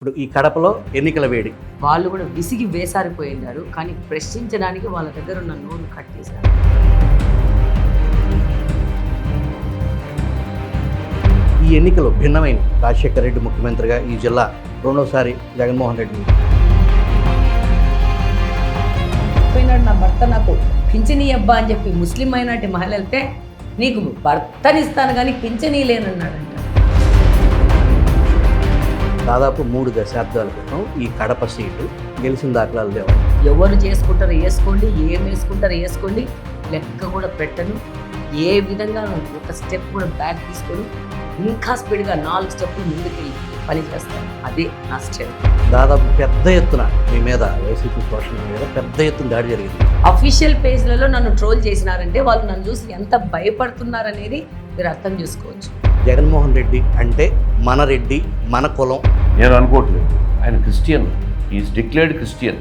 ఇప్పుడు ఈ కడపలో ఎన్నికల వేడి. వాళ్ళు కూడా విసిగి వేసారిపోయినారు. కానీ ప్రశ్నించడానికి వాళ్ళ దగ్గర ఉన్న నోరు కట్టేశారు. ఈ ఎన్నికలు భిన్నమైన రాజశేఖర రెడ్డి ముఖ్యమంత్రిగా ఈ జిల్లా రెండోసారి జగన్మోహన్ రెడ్డి. పోయినాడు నా భర్త నాకు పింఛనీ అబ్బా అని చెప్పి ముస్లిం మైనార్టీ మహిళ వెళ్తే నీకు భర్తనిస్తాను కానీ పింఛనీ లేనన్నాడంట. దాదాపు 3 దశాబ్దాల క్రితం ఈ కడప సీటు గెలిచిన దాఖలాలు లేవు. ఎవరు చేసుకుంటారో వేసుకోండి, ఏం వేసుకుంటారో వేసుకోండి, లెక్క కూడా పెట్టను. ఏ విధంగా ఒక స్టెప్ కూడా బ్యాక్ తీసుకొని ఇంకా స్పీడ్గా 4 స్టెప్పులు ముందుకెళ్ళి పని చేస్తాను. అదే నా స్టెప్. దాదాపు పెద్ద ఎత్తున మీ మీద వైసీపీ సోషల్ మీద పెద్ద ఎత్తున దాడి జరిగింది. అఫీషియల్ పేజ్లలో నన్ను ట్రోల్ చేసినారంటే వాళ్ళు నన్ను చూసి ఎంత భయపడుతున్నారనేది మీరు అర్థం చేసుకోవచ్చు. జగన్మోహన్ రెడ్డి అంటే మన రెడ్డి, మన కులం. నేను అనుకోవట్లేదు. ఆయన క్రిస్టియన్, ఈజ్ డిక్లేర్డ్ క్రిస్టియన్.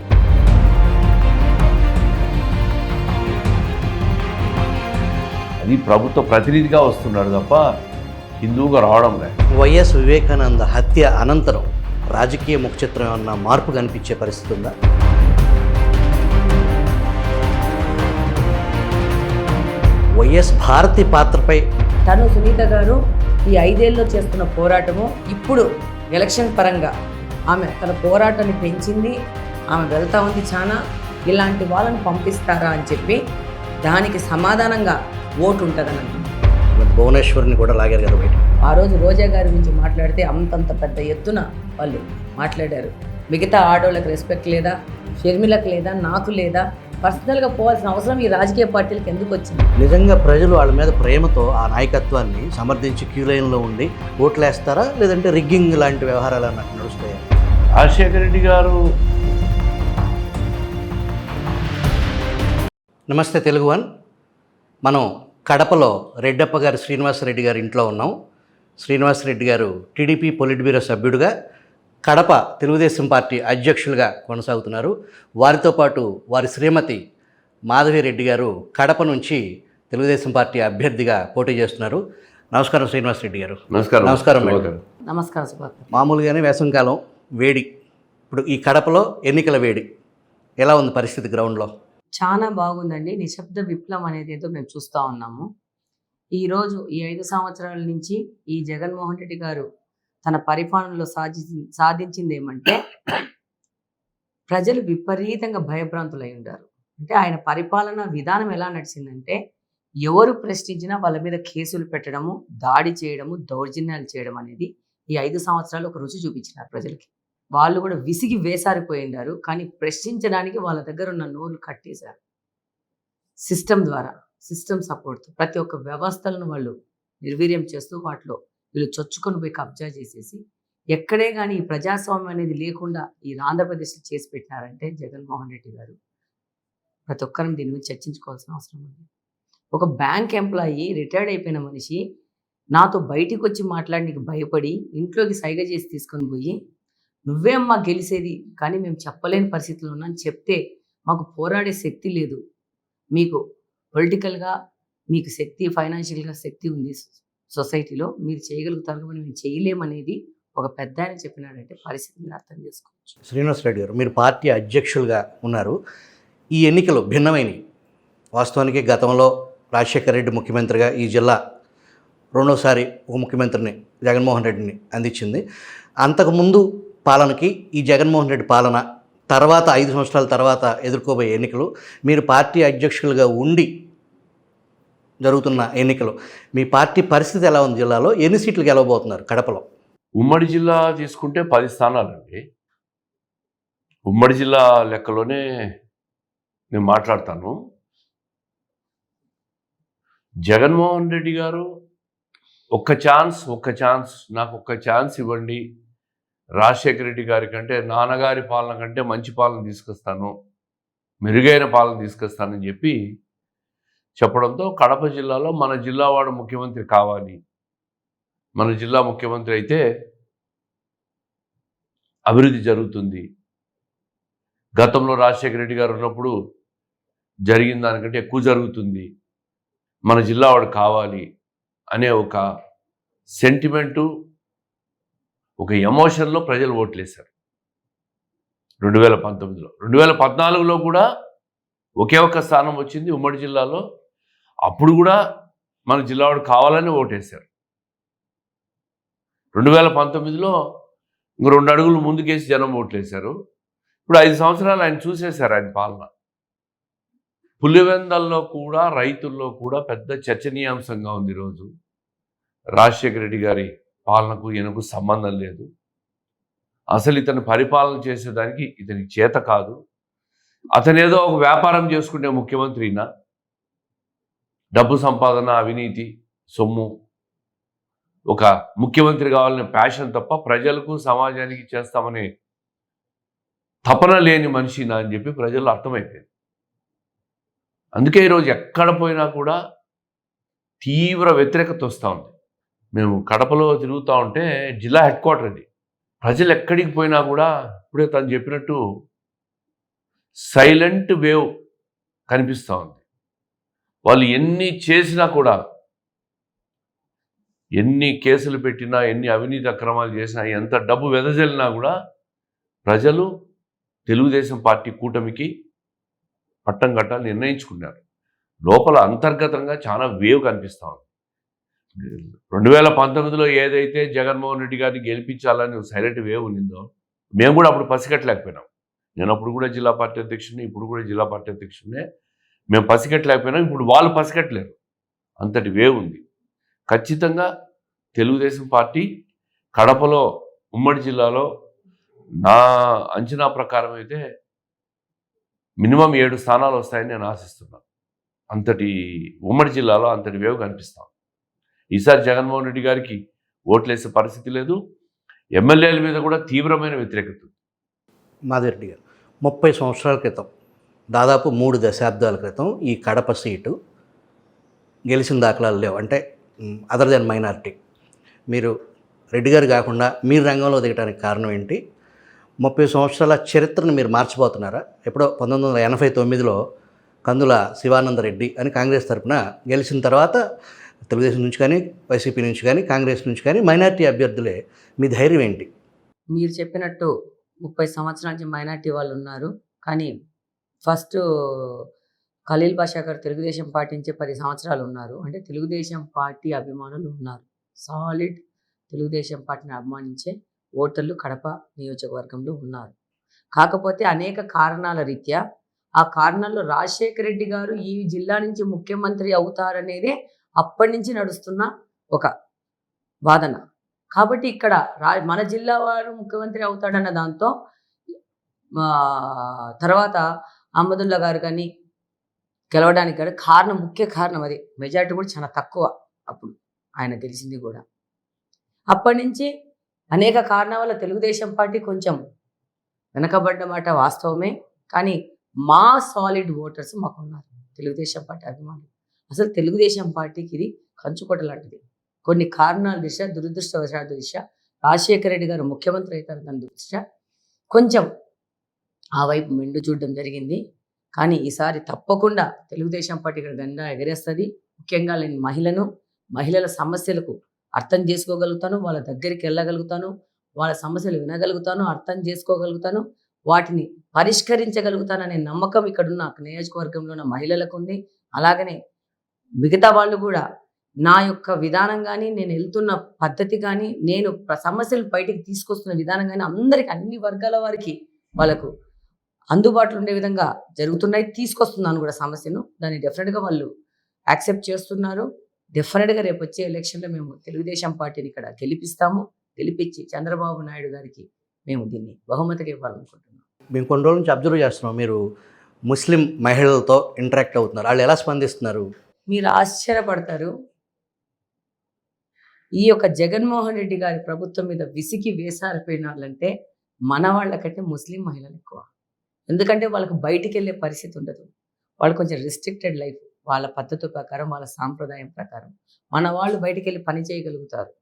అది ప్రభుత్వ ప్రతినిధిగా వస్తున్నాడు తప్ప హిందువుగా రావడం లేదు. వైఎస్ వివేకానంద హత్య అనంతరం రాజకీయ ముఖచిత్రం ఏమన్నా మార్పు కనిపించే పరిస్థితి ఉందా? వైఎస్ భారతి పాత్రపై తను సునీత గారు ఈ 5 ఏళ్ళలో చేస్తున్న పోరాటము ఇప్పుడు ఎలక్షన్ పరంగా ఆమె తన పోరాటాన్ని పెంచింది. ఆమె వెళ్తా ఉంది చాలా. ఇలాంటి వాళ్ళని పంపిస్తారా అని చెప్పి దానికి సమాధానంగా ఓటు ఉంటుందని అంటున్నాను. భువనేశ్వర్ని కూడా లాగారు కదా బయట. ఆ రోజు రోజా గారి గురించి మాట్లాడితే అంతంత పెద్ద ఎత్తున వాళ్ళు మాట్లాడారు. మిగతా ఆడవాళ్ళకి రెస్పెక్ట్ లేదా, షర్మిలకు లేదా, నాకు లేదా, పర్సనల్గా పోవాల్సిన అవసరం ఈ రాజకీయ పార్టీలకు ఎందుకు వచ్చింది? నిజంగా ప్రజలు వాళ్ళ మీద ప్రేమతో ఆ నాయకత్వాన్ని సమర్థించి క్యూ లైన్లో ఉండి ఓట్లేస్తారా, లేదంటే రిగ్గింగ్ లాంటి వ్యవహారాలు అన్నట్టు నడుస్తాయా? రాజశేఖర రెడ్డి గారు. నమస్తే తెలుగు వన్. మనం కడపలో రెడ్డప్ప గారు శ్రీనివాసరెడ్డి గారి ఇంట్లో ఉన్నాం. శ్రీనివాసరెడ్డి గారు టీడీపీ పొలిట్ బ్యూరో సభ్యుడిగా, కడప తెలుగుదేశం పార్టీ అధ్యక్షులుగా కొనసాగుతున్నారు. వారితో పాటు వారి శ్రీమతి మాధవిరెడ్డి గారు కడప నుంచి తెలుగుదేశం పార్టీ అభ్యర్థిగా పోటీ చేస్తున్నారు. నమస్కారం శ్రీనివాసరెడ్డి గారు. నమస్కారం. నమస్కారం మేడం. నమస్కారం సుభాకర్. మామూలుగానే వేసవికాలం వేడి, ఇప్పుడు ఈ కడపలో ఎన్నికల వేడి ఎలా ఉంది పరిస్థితి గ్రౌండ్లో? చాలా బాగుందండి. నిశ్శబ్ద విప్లవం అనేది ఏదో మేము చూస్తూ ఉన్నాము. ఈరోజు ఈ 5 సంవత్సరాల నుంచి ఈ జగన్మోహన్ రెడ్డి గారు తన పరిపాలనలో సాధించింది ఏమంటే ప్రజలు విపరీతంగా భయభ్రాంతులై ఉంటారు. అంటే ఆయన పరిపాలన విధానం ఎలా నడిచిందంటే ఎవరు ప్రశ్నించినా వాళ్ళ మీద కేసులు పెట్టడము, దాడి చేయడము, దౌర్జన్యాలు చేయడం అనేది ఈ 5 సంవత్సరాలు ఒక రుచి చూపించినారు ప్రజలకి. వాళ్ళు కూడా విసిగి వేసారిపోయినారు. కానీ ప్రశ్నించడానికి వాళ్ళ దగ్గర ఉన్న నోరు కట్టేశారు. సిస్టమ్ ద్వారా, సిస్టమ్ సపోర్ట్తో ప్రతి ఒక్క వ్యవస్థలను వాళ్ళు నిర్వీర్యం చేస్తూ వాటిలో వీళ్ళు చొచ్చుకొని పోయి కబ్జా చేసేసి ఎక్కడే కానీ ఈ ప్రజాస్వామ్యం అనేది లేకుండా ఈ ఆంధ్రప్రదేశ్లో చేసి పెట్టినారంటే జగన్మోహన్ రెడ్డి గారు. ప్రతి ఒక్కరిని దీని గురించి చర్చించుకోవాల్సిన అవసరం ఉంది. ఒక బ్యాంక్ ఎంప్లాయీ, రిటైర్డ్ అయిపోయిన మనిషి నాతో బయటికి వచ్చి మాట్లాడడానికి భయపడి ఇంట్లోకి సైగ చేసి తీసుకొని పోయి నువ్వే అమ్మా గెలిచేది, కానీ మేము చెప్పలేని పరిస్థితిలో ఉన్నాను చెప్తే మాకు పోరాడే శక్తి లేదు, మీకు పొలిటికల్గా మీకు శక్తి, ఫైనాన్షియల్గా శక్తి ఉంది సొసైటీలో, మీరు చేయగలుగుతారు కానీ మేము చేయలేమనేది ఒక పెద్ద ఆయన చెప్పినాడంటే పరిస్థితిని అర్థం చేసుకోవచ్చు. శ్రీనివాసరెడ్డి గారు, మీరు పార్టీ అధ్యక్షులుగా ఉన్నారు. ఈ ఎన్నికలు భిన్నమైనవి. వాస్తవానికి గతంలో రాజశేఖర రెడ్డి ముఖ్యమంత్రిగా ఈ జిల్లా రెండోసారి ఒక ముఖ్యమంత్రిని జగన్మోహన్ రెడ్డిని అందించింది. అంతకుముందు పాలనకి ఈ జగన్మోహన్ రెడ్డి పాలన తర్వాత 5 సంవత్సరాల తర్వాత ఎదుర్కోబోయే ఎన్నికలు, మీరు పార్టీ అధ్యక్షులుగా ఉండి జరుగుతున్న ఎన్నికలు, మీ పార్టీ పరిస్థితి ఎలా ఉంది? జిల్లాలో ఎన్ని సీట్లు గెలవబోతున్నారు కడపలో? ఉమ్మడి జిల్లా తీసుకుంటే 10 స్థానాలండి. ఉమ్మడి జిల్లా లెక్కలోనే నేను మాట్లాడతాను. జగన్మోహన్ రెడ్డి గారు ఒక్క ఛాన్స్ నాకు ఒక్క ఛాన్స్ ఇవ్వండి, రాజశేఖర రెడ్డి గారి కంటే, నాన్నగారి పాలన కంటే మంచి పాలన తీసుకొస్తాను, మెరుగైన పాలన తీసుకొస్తానని చెప్పి చెప్పడంతో కడప జిల్లాలో మన జిల్లా వాడు ముఖ్యమంత్రి కావాలి, మన జిల్లా ముఖ్యమంత్రి అయితే అభివృద్ధి జరుగుతుంది, గతంలో రాజశేఖర రెడ్డి గారు ఉన్నప్పుడు జరిగిన దానికంటే ఎక్కువ జరుగుతుంది, మన జిల్లా వాడు కావాలి అనే ఒక సెంటిమెంటు, ఒక ఎమోషన్లో ప్రజలు ఓట్లేశారు 2019లో. 2014లో కూడా ఒకే ఒక్క స్థానం వచ్చింది ఉమ్మడి జిల్లాలో. అప్పుడు కూడా మన జిల్లావాడు కావాలని ఓటేశారు. 2019లో ఇంకో 2 అడుగులు ముందుకేసి జనం ఓట్లేశారు. ఇప్పుడు 5 సంవత్సరాలు ఆయన చూసేశారు ఆయన పాలన. పులివెందల్లో కూడా రైతుల్లో కూడా పెద్ద చర్చనీయాంశంగా ఉంది ఈరోజు. రాజశేఖర రెడ్డి గారి పాలనకు ఈయనకు సంబంధం లేదు, అసలు ఇతను పరిపాలన చేసేదానికి ఇతనికి చేత కాదు, అతనేదో ఒక వ్యాపారం చేసుకునే ముఖ్యమంత్రినా, డబ్బు సంపాదన, అవినీతి, సొమ్ము, ఒక ముఖ్యమంత్రి కావాలనే ప్యాషన్ తప్ప ప్రజలకు సమాజానికి చేస్తామనే తపన లేని మనిషినా అని చెప్పి ప్రజల్లో అర్థమైపోయింది. అందుకే ఈరోజు ఎక్కడ పోయినా కూడా తీవ్ర వ్యతిరేకత వస్తూ ఉంది. మేము కడపలో తిరుగుతూ ఉంటే జిల్లా హెడ్ క్వార్టర్ ఇది. ప్రజలు ఎక్కడికి పోయినా కూడా ఇప్పుడే తను చెప్పినట్టు సైలెంట్ వేవ్ కనిపిస్తూ ఉంది. వాళ్ళు ఎన్ని చేసినా కూడా, ఎన్ని కేసులు పెట్టినా, ఎన్ని అవినీతి అక్రమాలు చేసినా, ఎంత డబ్బు వెదజల్లినా కూడా ప్రజలు తెలుగుదేశం పార్టీ కూటమికి పట్టం కట్టాలని నిర్ణయించుకున్నారు. లోపల అంతర్గతంగా చాలా వేవ్ కనిపిస్తూ ఉంది. 2019లో ఏదైతే జగన్మోహన్ రెడ్డి గారిని గెలిపించాలని సైలెంట్ వేవ్ ఉండిందో మేము కూడా అప్పుడు పసిగట్టలేకపోయినాం. నేను అప్పుడు కూడా జిల్లా పార్టీ అధ్యక్షుడిని, ఇప్పుడు కూడా జిల్లా పార్టీ అధ్యక్షుడినే. మేము పసిగట్టలేకపోయినాం, ఇప్పుడు వాళ్ళు పసిగట్టలేరు. అంతటి వేవ్ ఉంది. ఖచ్చితంగా తెలుగుదేశం పార్టీ కడపలో, ఉమ్మడి జిల్లాలో నా అంచనా ప్రకారం అయితే మినిమం 7 స్థానాలు వస్తాయని నేను ఆశిస్తున్నాను. అంతటి ఉమ్మడి జిల్లాలో అంతటి వేవ్ కనిపిస్తాం. ఈసారి జగన్మోహన్ రెడ్డి గారికి ఓట్లేసే పరిస్థితి లేదు. ఎమ్మెల్యేల మీద కూడా తీవ్రమైన వ్యతిరేకత. మాధవిరెడ్డి గారు 30 సంవత్సరాల క్రితం, దాదాపు 3 దశాబ్దాల క్రితం ఈ కడప సీటు గెలిచిన దాఖలాలు లేవు. అంటే అదర్ దెన్ మైనారిటీ. మీరు రెడ్డి గారు కాకుండా మీరు రంగంలో దిగడానికి కారణం ఏంటి? 30 సంవత్సరాల చరిత్రను మీరు మార్చిపోతున్నారా? ఎప్పుడో 1989లో కందుల శివానందరెడ్డి అని కాంగ్రెస్ తరఫున గెలిచిన తర్వాత తెలుగుదేశం నుంచి కానీ, వైసీపీ నుంచి కానీ, కాంగ్రెస్ నుంచి కానీ మైనారిటీ అభ్యర్థులే. మీ ధైర్యం ఏంటి? మీరు చెప్పినట్టు 30 సంవత్సరాల నుంచి మైనార్టీ వాళ్ళు ఉన్నారు. కానీ ఫస్ట్ ఖలీల్ బాషా గారు తెలుగుదేశం పార్టీ నుంచి 10 సంవత్సరాలు ఉన్నారు. అంటే తెలుగుదేశం పార్టీ అభిమానులు ఉన్నారు. సాలిడ్ తెలుగుదేశం పార్టీని అభిమానించే ఓటర్లు కడప నియోజకవర్గంలో ఉన్నారు. కాకపోతే అనేక కారణాల రీత్యా, ఆ కారణాల్లో రాజశేఖర రెడ్డి గారు ఈ జిల్లా నుంచి ముఖ్యమంత్రి అవుతారనేదే అప్పటి నుంచి నడుస్తున్న ఒక వాదన. కాబట్టి ఇక్కడ మన జిల్లా వారు ముఖ్యమంత్రి అవుతాడన్న దాంతో తర్వాత అహ్మదుల్లా గారు కానీ గెలవడానికి కూడా ముఖ్య కారణం అది. మెజారిటీ కూడా చాలా తక్కువ అప్పుడు ఆయన గెలిచింది కూడా. అప్పటి నుంచి అనేక కారణాల వల్ల తెలుగుదేశం పార్టీ కొంచెం వెనకబడ్డ మాట వాస్తవమే. కానీ మా సాలిడ్ ఓటర్స్ మాకున్నారు, తెలుగుదేశం పార్టీ అభిమానులు. అసలు తెలుగుదేశం పార్టీకి ఇది కంచుకోట లాంటిది. కొన్ని కారణాల దృష్ట్యా, దురదృష్టవశాల దృష్ట్యా, రాజశేఖర రెడ్డి గారు ముఖ్యమంత్రి అవుతారు దాని దృష్ట్యా కొంచెం ఆ వైపు మెండు చూడడం జరిగింది. కానీ ఈసారి తప్పకుండా తెలుగుదేశం పార్టీ ఇక్కడ గండా ఎగరేస్తుంది. ముఖ్యంగా నేను మహిళల సమస్యలకు అర్థం చేసుకోగలుగుతాను, వాళ్ళ దగ్గరికి వెళ్ళగలుగుతాను, వాళ్ళ సమస్యలు వినగలుగుతాను, అర్థం చేసుకోగలుగుతాను, వాటిని పరిష్కరించగలుగుతాననే నమ్మకం ఇక్కడున్న నియోజకవర్గంలో ఉన్న మహిళలకు ఉంది. అలాగనే మిగతా వాళ్ళు కూడా నా యొక్క విధానం కానీ, నేను వెళ్తున్న పద్ధతి కానీ, నేను సమస్యలు బయటికి తీసుకొస్తున్న విధానం కానీ అందరికీ, అన్ని వర్గాల వారికి వాళ్ళకు అందుబాటులో ఉండే విధంగా జరుగుతున్నాయి. తీసుకొస్తున్నాను కూడా సమస్యను. దాన్ని డెఫినెట్గా వాళ్ళు యాక్సెప్ట్ చేస్తున్నారు. డెఫినెట్గా రేపు వచ్చే ఎలక్షన్లో మేము తెలుగుదేశం పార్టీని ఇక్కడ గెలిపించి చంద్రబాబు నాయుడు గారికి మేము దీన్ని బహుమతిగా ఇవ్వాలనుకుంటున్నాం. మేము కొన్ని రోజుల నుంచి అబ్జర్వ్ చేస్తున్నాం, మీరు ముస్లిం మహిళలతో ఇంటరాక్ట్ అవుతున్నారు. వాళ్ళు ఎలా స్పందిస్తున్నారు? మీరు ఆశ్చర్యపడతారు. ఈ యొక్క జగన్మోహన్ రెడ్డి గారి ప్రభుత్వం మీద విసిగి వేసారిపోయిన వాళ్ళంటే మన వాళ్ళకంటే ముస్లిం మహిళలు ఎక్కువ. ఎందుకంటే వాళ్ళకు బయటికి వెళ్ళే పరిస్థితి ఉండదు. వాళ్ళు కొంచెం రిస్ట్రిక్టెడ్ లైఫ్, వాళ్ళ పద్ధతి ప్రకారం, వాళ్ళ సాంప్రదాయం ప్రకారం. మన వాళ్ళు బయటికి వెళ్ళి పని చేయగలుగుతారు.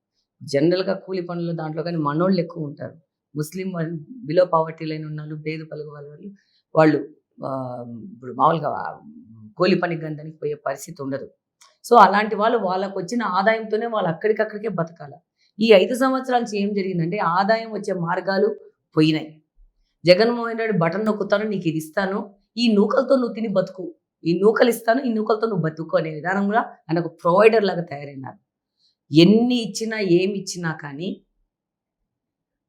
జనరల్గా కూలి పనులు దాంట్లో కానీ మనోళ్ళు ఎక్కువ ఉంటారు. ముస్లిం బిలో పావర్టీ లైన్ ఉన్న వాళ్ళు, బేదు పలుగు వాళ్ళు ఇప్పుడు మామూలుగా కూలి పనికి గందానికి పోయే పరిస్థితి ఉండదు. సో అలాంటి వాళ్ళు వాళ్ళకు వచ్చిన ఆదాయంతోనే వాళ్ళు అక్కడికక్కడికే బతకాలి. ఈ 5 సంవత్సరాలు ఏం జరిగిందంటే ఆదాయం వచ్చే మార్గాలు పోయినాయి. జగన్మోహన్ రెడ్డి బటన్ నొక్కుతాను, నీకు ఇది ఇస్తాను, ఈ నూకలతో నువ్వు తిని బతుకు, ఈ నూకలు ఇస్తాను, ఈ నూకలతో నువ్వు బతుకు అనే విధానం కూడా ఆయన ఒక ప్రొవైడర్ లాగా తయారైనారు. ఎన్ని ఇచ్చినా ఏమి ఇచ్చినా కానీ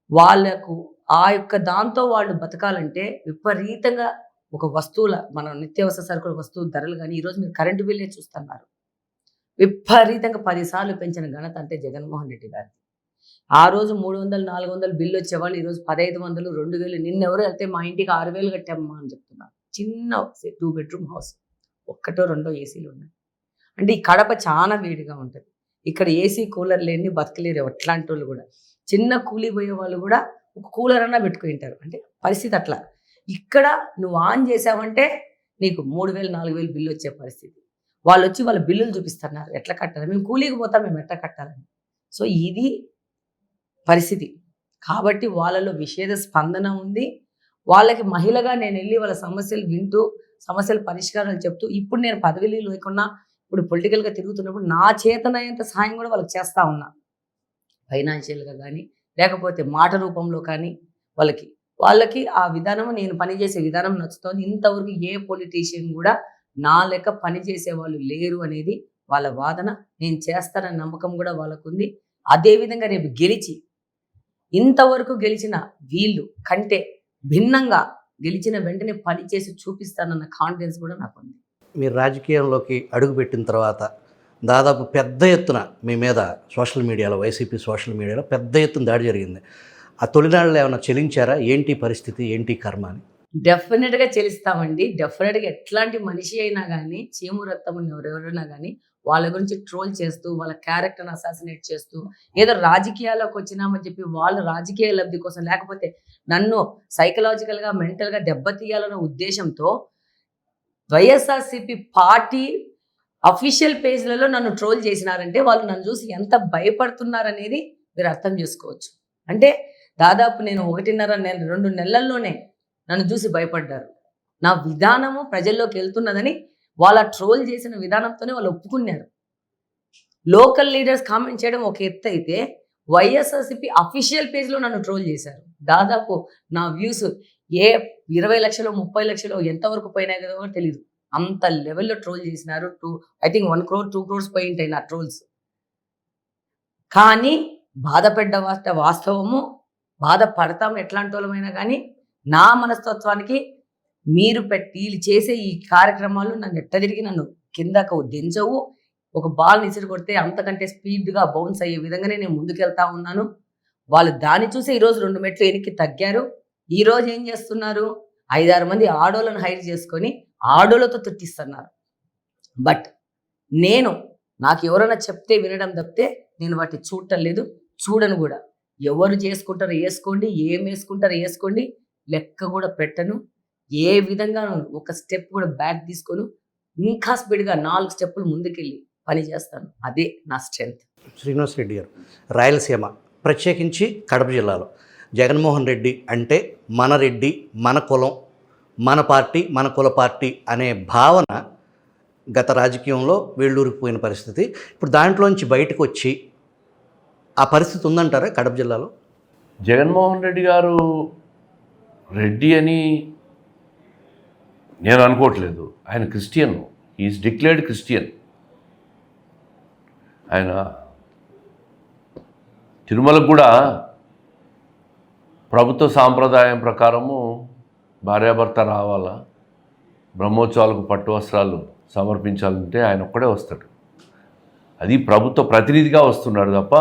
వాళ్ళకు ఆ యొక్క దాంతో వాళ్ళు బతకాలంటే విపరీతంగా ఒక వస్తువుల మన నిత్యావసర సరుకుల వస్తువు ధరలు కానీ ఈరోజు మీరు కరెంటు బిల్లే చూస్తున్నారు. విపరీతంగా 10 సార్లు పెంచిన ఘనత అంటే జగన్మోహన్ రెడ్డి గారు. ఆ రోజు 300, 400 బిల్లు వచ్చేవాళ్ళు ఈరోజు 1500, 2000. నిన్నెవరు వెళ్తే మా ఇంటికి 6000 కట్టామ్మా అని చెప్తున్నారు. చిన్న 2 బెడ్రూమ్ హౌస్, ఒక్కటో రెండో ఏసీలు ఉన్నాయి. అంటే ఈ కడప చాలా వేడిగా ఉంటుంది. ఇక్కడ ఏసీ కూలర్ లేని బతకలేరు అట్లాంటి వాళ్ళు కూడా. చిన్న కూలీ పోయే వాళ్ళు కూడా ఒక కూలర్ అన్నా పెట్టుకుని ఉంటారు. అంటే పరిస్థితి అట్లా. ఇక్కడ నువ్వు ఆన్ చేసావంటే నీకు 3000, 4000 బిల్లు వచ్చే పరిస్థితి. వాళ్ళు వచ్చి వాళ్ళ బిల్లులు చూపిస్తున్నారు, ఎట్లా కట్టాలి, మేము కూలీకి పోతాం, మేము ఎట్లా కట్టాలని. సో ఇది పరిస్థితి. కాబట్టి వాళ్ళలో విషేద స్పందన ఉంది. వాళ్ళకి మహిళగా నేను వెళ్ళి వాళ్ళ సమస్యలు వింటూ సమస్యల పరిష్కారాలు చెప్తూ, ఇప్పుడు నేను పదవిలో లేకున్నా ఇప్పుడు పొలిటికల్గా తిరుగుతున్నప్పుడు నా చేతనైనంత సహాయం కూడా వాళ్ళకి చేస్తూ ఉన్నా. ఫైనాన్షియల్గా కానీ లేకపోతే మాట రూపంలో కానీ వాళ్ళకి ఆ విధానం, నేను పనిచేసే విధానం నచ్చుతోంది. ఇంతవరకు ఏ పొలిటీషియన్ కూడా నా లెక్క పనిచేసే వాళ్ళు లేరు అనేది వాళ్ళ వాదన. నేను చేస్తానన్న నమ్మకం కూడా వాళ్ళకుంది. అదేవిధంగా రేపు గెలిచి ఇంతవరకు గెలిచిన వీళ్ళు కంటే భిన్నంగా గెలిచిన వెంటనే పనిచేసి చూపిస్తానన్న కాన్ఫిడెన్స్ కూడా నాకు ఉంది. మీరు రాజకీయంలోకి అడుగుపెట్టిన తర్వాత దాదాపు పెద్ద ఎత్తున మీ మీద సోషల్ మీడియాలో, వైసీపీ సోషల్ మీడియాలో పెద్ద ఎత్తున దాడి జరిగింది. ఆ తొలినాళ్ళు ఏమైనా చెలించారా? ఏంటి పరిస్థితి, ఏంటి కర్మ అని? డెఫినెట్గా చెల్లిస్తామండి. డెఫినెట్గా ఎట్లాంటి మనిషి అయినా కానీ, చీము రక్తం ఉన్న ఎవరెవరైనా కానీ వాళ్ళ గురించి ట్రోల్ చేస్తూ, వాళ్ళ క్యారెక్టర్ని అసాసినేట్ చేస్తూ, ఏదో రాజకీయాల్లోకి వచ్చినామని చెప్పి వాళ్ళ రాజకీయ లబ్ధి కోసం, లేకపోతే నన్ను సైకలాజికల్గా మెంటల్గా దెబ్బతీయాలన్న ఉద్దేశంతో వైఎస్ఆర్సీపీ పార్టీ అఫీషియల్ పేజ్లలో నన్ను ట్రోల్ చేసినారంటే వాళ్ళు నన్ను చూసి ఎంత భయపడుతున్నారనేది మీరు అర్థం చేసుకోవచ్చు. అంటే దాదాపు నేను 1.5 నెల 2 నెలల్లోనే నన్ను చూసి భయపడ్డారు. నా విధానము ప్రజల్లోకి వెళ్తున్నదని వాళ్ళ ట్రోల్ చేసిన విధానంతోనే వాళ్ళు ఒప్పుకున్నారు. లోకల్ లీడర్స్ కామెంట్ చేయడం ఒక ఎత్తు అయితే, వైఎస్ఆర్సీపీ అఫీషియల్ పేజ్లో నన్ను ట్రోల్ చేశారు. దాదాపు నా వ్యూస్ 20 లక్షలు 30 లక్షలు ఎంతవరకు పోయినాయి కదా తెలియదు, అంత లెవెల్లో ట్రోల్ చేసినారు. I think 1 crore 2 crores పోయి ఉంటాయి నా ట్రోల్స్. కానీ బాధపడ్డ వాస్తవము, బాధపడతాం ఎట్లాంటి వాళ్ళమైనా కానీ, నా మనస్తత్వానికి మీరు వీళ్ళు చేసే ఈ కార్యక్రమాలు నన్ను తిరిగి నన్ను కిందకు దించవు. ఒక బాల్ ఇసిరి కొడితే అంతకంటే స్పీడ్గా బౌన్స్ అయ్యే విధంగానే నేను ముందుకెళ్తా ఉన్నాను. వాళ్ళు దాన్ని చూసి ఈరోజు 2 మెట్లు వెనక్కి తగ్గారు. ఈరోజు ఏం చేస్తున్నారు, 5-6 మంది ఆడోళ్ళను హైర్ చేసుకొని ఆడోళ్ళతో తిట్టిస్తున్నారు. బట్ నాకు ఎవరైనా చెప్తే వినడం తప్పితే నేను వాటిని చూడటం లేదు, చూడను కూడా. ఎవరు చేసుకుంటారో వేసుకోండి, ఏం వేసుకుంటారో వేసుకోండి, లెక్క కూడా పెట్టను. ఏ విధంగా ఒక స్టెప్ కూడా బ్యాక్ తీసుకోను. ఇంకా స్పీడ్గా 4 స్టెప్పులు ముందుకెళ్ళి పని చేస్తాను. అదే నా స్ట్రెంగ్త్. శ్రీనివాస్ రెడ్డి గారు, రాయలసీమ ప్రత్యేకించి కడప జిల్లాలో జగన్మోహన్ రెడ్డి అంటే మన రెడ్డి, మన కులం, మన పార్టీ, మన కుల పార్టీ అనే భావన గత రాజకీయంలో వేళ్ళూరిపోయిన పరిస్థితి. ఇప్పుడు దాంట్లోంచి బయటకు వచ్చి ఆ పరిస్థితి ఉందంటారా కడప జిల్లాలో? జగన్మోహన్ రెడ్డి గారు రెడ్డి అని నేను అనుకోవట్లేదు. ఆయన క్రిస్టియన్, ఈజ్ డిక్లేర్డ్ క్రిస్టియన్. ఆయన తిరుమలకు కూడా ప్రభుత్వ సాంప్రదాయం ప్రకారము భార్యాభర్త రావాలా, బ్రహ్మోత్సవాలకు పట్టు వస్త్రాలు సమర్పించాలంటే ఆయన ఒక్కడే వస్తాడు. అది ప్రభుత్వ ప్రతినిధిగా వస్తున్నాడు తప్ప